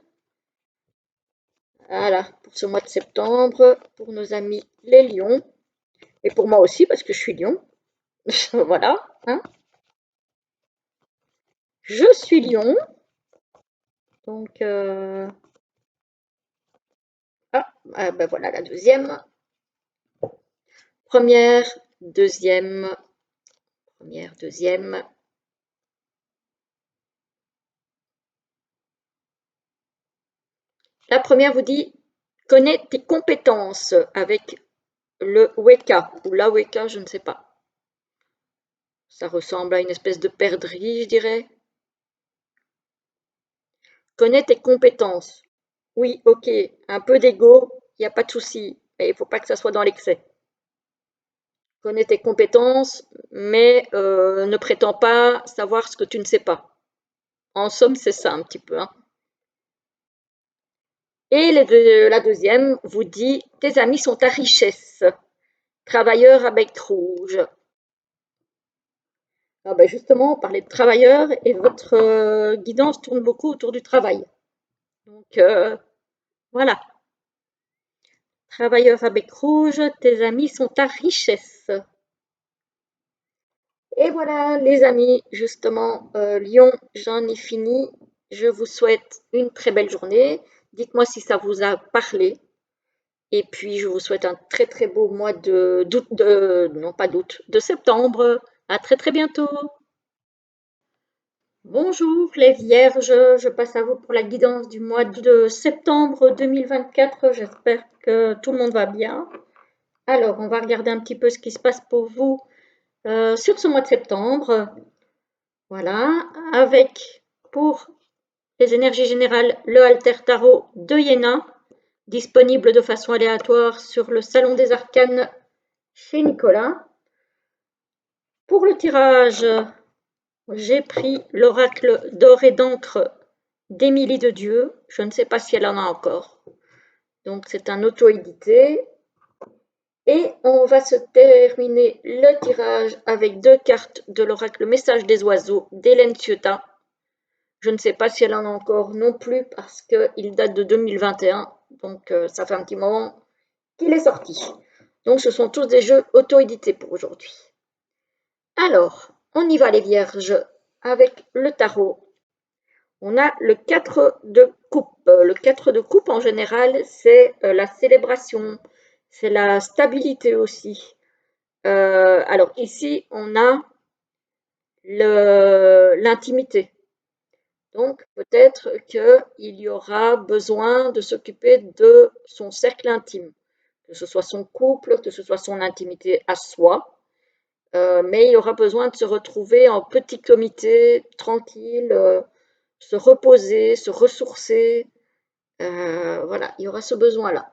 Voilà, pour ce mois de septembre, pour nos amis les lions. Et pour moi aussi, parce que je suis lion. Voilà, hein. Je suis lion. Donc, ben voilà la deuxième. Première, deuxième, première, deuxième. La première vous dit, connais tes compétences avec le Weka ou la Weka, je ne sais pas. Ça ressemble à une espèce de perdrix, je dirais. Connais tes compétences. Oui, ok, un peu d'ego, il n'y a pas de souci, mais il ne faut pas que ça soit dans l'excès. Connais tes compétences, mais ne prétends pas savoir ce que tu ne sais pas. En somme, c'est ça un petit peu, hein. Et la deuxième vous dit, tes amis sont ta richesse, travailleurs à bec rouge. Ah ben justement, on parlait de travailleurs et votre guidance tourne beaucoup autour du travail. Donc voilà, travailleurs à bec rouge, tes amis sont ta richesse. Et voilà les amis, justement, Lyon, j'en ai fini. Je vous souhaite une très belle journée. Dites-moi si ça vous a parlé. Et puis, je vous souhaite un très très beau mois d'août, non pas d'août, de septembre. À très très bientôt. Bonjour les vierges, je passe à vous pour la guidance du mois de septembre 2024. J'espère que tout le monde va bien. Alors, on va regarder un petit peu ce qui se passe pour vous sur ce mois de septembre. Voilà, avec pour les énergies générales le Alter Tarot de Iéna, disponible de façon aléatoire sur le Salon des Arcanes chez Nicolas. Pour le tirage, j'ai pris l'oracle d'or et d'encre d'Émilie de Dieu. Je ne sais pas si elle en a encore. Donc c'est un auto-édité. Et on va se terminer le tirage avec deux cartes de l'oracle Message des oiseaux d'Hélène Ciotat. Je ne sais pas si elle en a encore non plus parce qu'il date de 2021. Donc ça fait un petit moment qu'il est sorti. Donc ce sont tous des jeux auto-édités pour aujourd'hui. Alors, on y va les vierges avec le tarot. On a le 4 de coupe. Le 4 de coupe, en général, c'est la célébration, c'est la stabilité aussi. Alors ici, on a l'intimité. Donc peut-être qu'il y aura besoin de s'occuper de son cercle intime, que ce soit son couple, que ce soit son intimité à soi. Mais il y aura besoin de se retrouver en petit comité, tranquille, se reposer, se ressourcer. Voilà, il y aura ce besoin-là.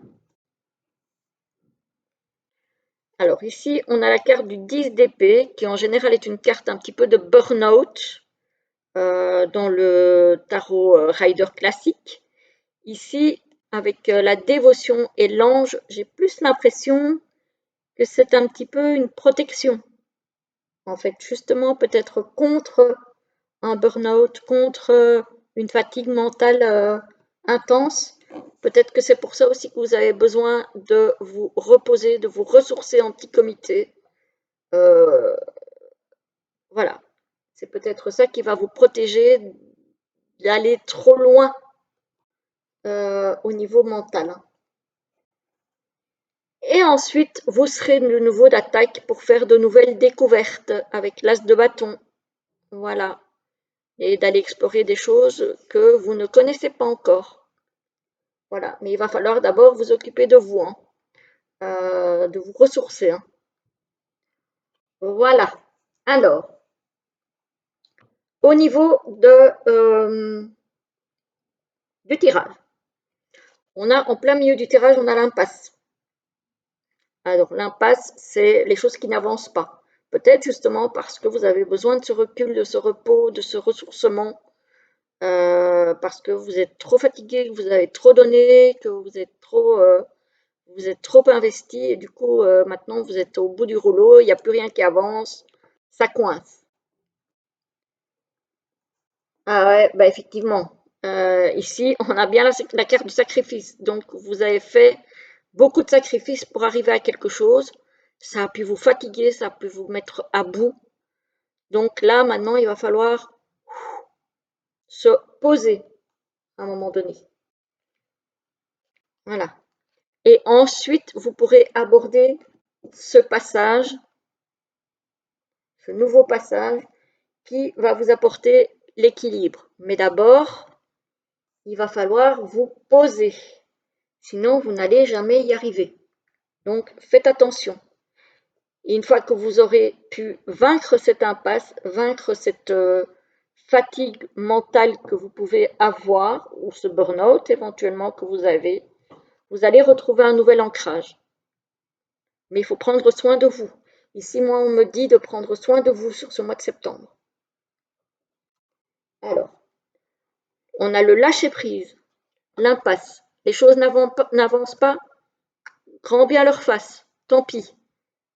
Alors ici, on a la carte du 10 d'épée, qui en général est une carte un petit peu de burn-out dans le tarot Rider classique. Ici, avec la dévotion et l'ange, j'ai plus l'impression que c'est un petit peu une protection. En fait, justement, peut-être contre un burn-out, contre une fatigue mentale intense. Peut-être que c'est pour ça aussi que vous avez besoin de vous reposer, de vous ressourcer en petit comité. Euh, voilà, c'est peut-être ça qui va vous protéger d'aller trop loin au niveau mental. Et ensuite, vous serez de nouveau d'attaque pour faire de nouvelles découvertes avec l'as de bâton. Voilà. Et d'aller explorer des choses que vous ne connaissez pas encore. Voilà. Mais il va falloir d'abord vous occuper de vous, hein. De vous ressourcer, hein. Voilà. Alors, au niveau du tirage, on a en plein milieu du tirage, on a l'impasse. Alors, l'impasse, c'est les choses qui n'avancent pas. Peut-être justement parce que vous avez besoin de ce recul, de ce repos, de ce ressourcement, parce que vous êtes trop fatigué, que vous avez trop donné, que vous êtes trop investi et du coup, maintenant, vous êtes au bout du rouleau, il n'y a plus rien qui avance, ça coince. Ah ouais, bah effectivement. Ici, on a bien la carte du sacrifice. Donc, vous avez fait beaucoup de sacrifices pour arriver à quelque chose. Ça a pu vous fatiguer, ça a pu vous mettre à bout. Donc là, maintenant, il va falloir se poser à un moment donné. Voilà. Et ensuite, vous pourrez aborder ce passage, ce nouveau passage qui va vous apporter l'équilibre. Mais d'abord, il va falloir vous poser. Sinon, vous n'allez jamais y arriver. Donc, faites attention. Et une fois que vous aurez pu vaincre cette impasse, vaincre cette fatigue mentale que vous pouvez avoir ou ce burn-out éventuellement que vous avez, vous allez retrouver un nouvel ancrage. Mais il faut prendre soin de vous. Ici, moi, on me dit de prendre soin de vous sur ce mois de septembre. Alors, on a le lâcher-prise, l'impasse. Les choses n'avancent pas, grand bien leur face. Tant pis.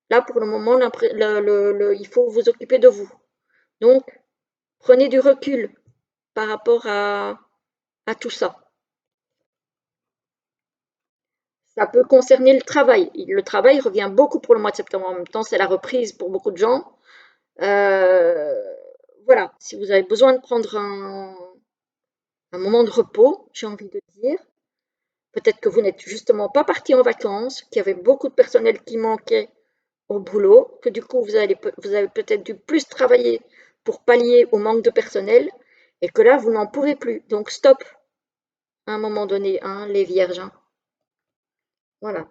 Là, pour le moment, il faut vous occuper de vous. Donc, prenez du recul par rapport à tout ça. Ça peut concerner le travail. Le travail revient beaucoup pour le mois de septembre. En même temps, c'est la reprise pour beaucoup de gens. Euh, voilà, si vous avez besoin de prendre un moment de repos, j'ai envie de dire, peut-être que vous n'êtes justement pas parti en vacances, qu'il y avait beaucoup de personnel qui manquait au boulot, que du coup vous avez peut-être dû plus travailler pour pallier au manque de personnel, et que là vous n'en pouvez plus. Donc stop, à un moment donné, hein, les vierges. Hein. Voilà.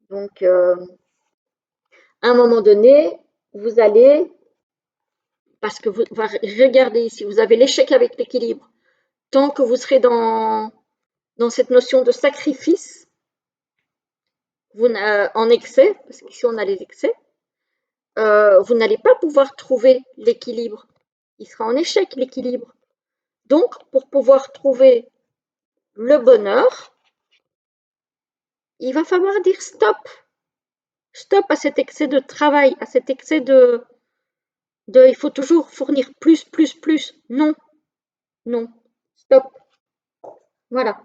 Donc à un moment donné, vous allez, parce que vous regardez ici, vous avez l'échec avec l'équilibre. Tant que vous serez dans cette notion de sacrifice, en excès, parce qu'ici on a les excès, vous n'allez pas pouvoir trouver l'équilibre. Il sera en échec l'équilibre. Donc, pour pouvoir trouver le bonheur, il va falloir dire stop. Stop à cet excès de travail, à cet excès de il faut toujours fournir plus, plus, plus. Non, non, stop. Voilà.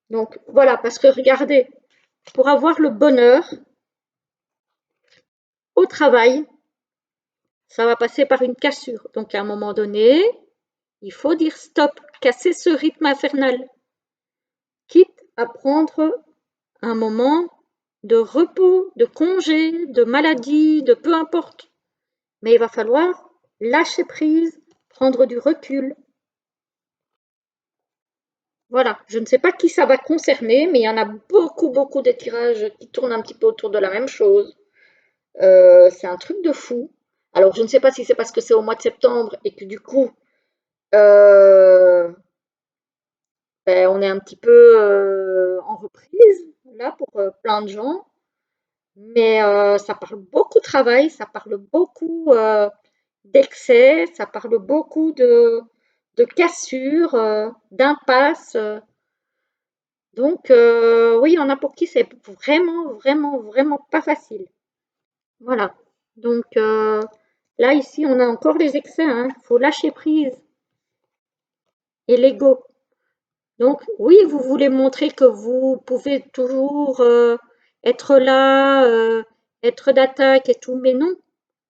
Donc, voilà, parce que regardez, pour avoir le bonheur au travail, ça va passer par une cassure. Donc, à un moment donné, il faut dire stop, casser ce rythme infernal, quitte à prendre un moment de repos, de congé, de maladie, de peu importe. Mais il va falloir lâcher prise, prendre du recul. Voilà, je ne sais pas qui ça va concerner, mais il y en a beaucoup, beaucoup de tirages qui tournent un petit peu autour de la même chose. C'est un truc de fou. Alors, je ne sais pas si c'est parce que c'est au mois de septembre et que du coup, euh, ben, on est un petit peu en reprise, là, pour plein de gens. Mais ça parle beaucoup de travail, ça parle beaucoup d'excès, ça parle beaucoup de cassures, d'impasses. Donc, oui, il y en a pour qui c'est vraiment, vraiment, vraiment pas facile. Voilà. Donc, là, ici, on a encore les excès. Il faut lâcher prise et l'ego. Donc, oui, vous voulez montrer que vous pouvez toujours être là, être d'attaque et tout, mais non,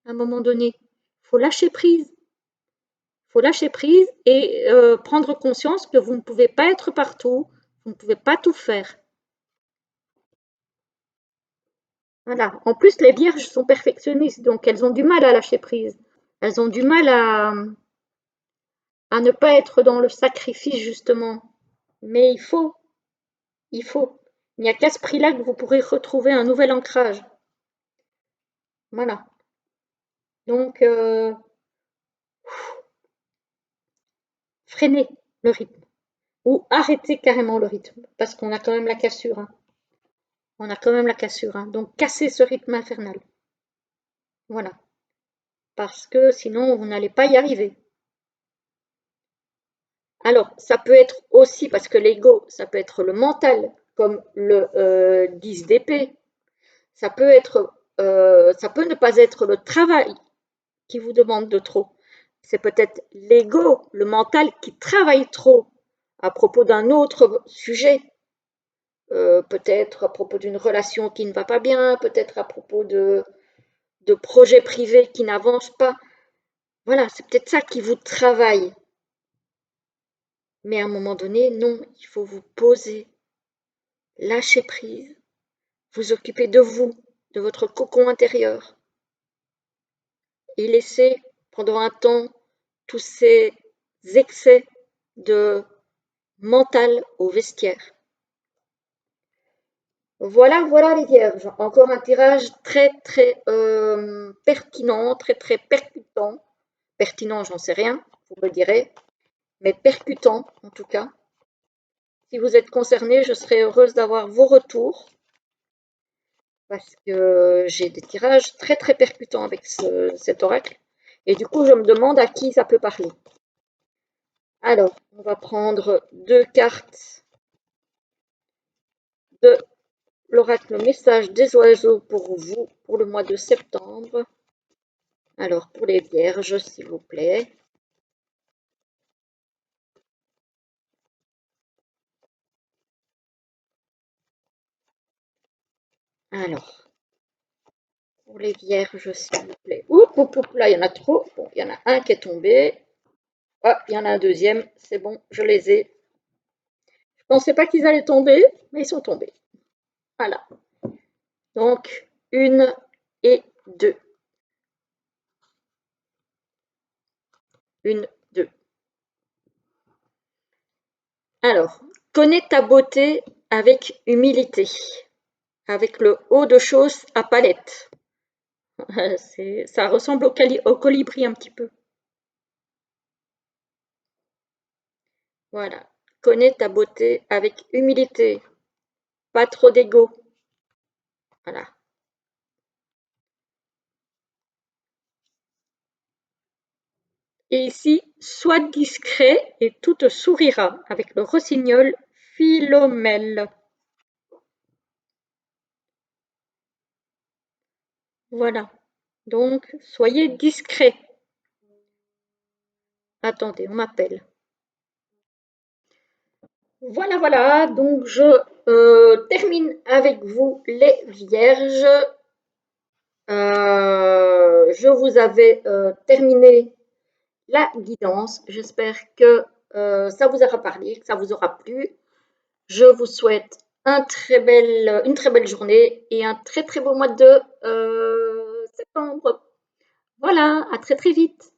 à un moment donné, il faut lâcher prise. Il faut lâcher prise et prendre conscience que vous ne pouvez pas être partout, vous ne pouvez pas tout faire. Voilà. En plus, les vierges sont perfectionnistes, donc elles ont du mal à lâcher prise. Elles ont du mal à ne pas être dans le sacrifice, justement. Mais il faut, il faut. Il n'y a qu'à ce prix-là que vous pourrez retrouver un nouvel ancrage. Voilà. Donc, freinez le rythme. Ou arrêtez carrément le rythme. Parce qu'on a quand même la cassure. Hein. On a quand même la cassure. Hein. Donc, cassez ce rythme infernal. Voilà. Parce que sinon, vous n'allez pas y arriver. Alors, ça peut être aussi, parce que l'ego, ça peut être le mental, comme le 10 d'épée. Ça peut ça peut ne pas être le travail qui vous demande de trop. C'est peut-être l'ego, le mental qui travaille trop à propos d'un autre sujet. Peut-être à propos d'une relation qui ne va pas bien, peut-être à propos de projets privés qui n'avancent pas. Voilà, c'est peut-être ça qui vous travaille. Mais à un moment donné, non, il faut vous poser, lâcher prise, vous occuper de vous, de votre cocon intérieur et laisser pendant un temps tous ces excès de mental au vestiaire. Voilà, voilà les vierges. Encore un tirage très, très pertinent, très, très percutant. pertinent, j'en sais rien, vous me direz, mais percutant en tout cas. Si vous êtes concerné, je serai heureuse d'avoir vos retours parce que j'ai des tirages très très percutants avec cet oracle. Et du coup, je me demande à qui ça peut parler. Alors, on va prendre 2 cartes de l'oracle message des oiseaux pour vous pour le mois de septembre. Alors, pour les vierges, s'il vous plaît. Alors, pour les vierges, s'il vous plaît. Oups, là, il y en a trop. Bon, il y en a un qui est tombé. Ah, il y en a un deuxième. C'est bon, je les ai. Je ne pensais pas qu'ils allaient tomber, mais ils sont tombés. Voilà. Donc, 1 et 2. 1, 2. Alors, connais ta beauté avec humilité, avec le haut de choses à palette. Ça ressemble au colibri un petit peu. Voilà. Connais ta beauté avec humilité, pas trop d'ego. Voilà. Et ici, sois discret et tout te sourira avec le rossignol Philomèle. Voilà. Donc, soyez discret. Attendez, on m'appelle. Voilà, voilà. Donc, je termine avec vous les vierges. Je vous avais terminé la guidance. J'espère que ça vous aura parlé, que ça vous aura plu. Je vous souhaite une très belle journée et un très très beau mois de septembre. Voilà, à très très vite.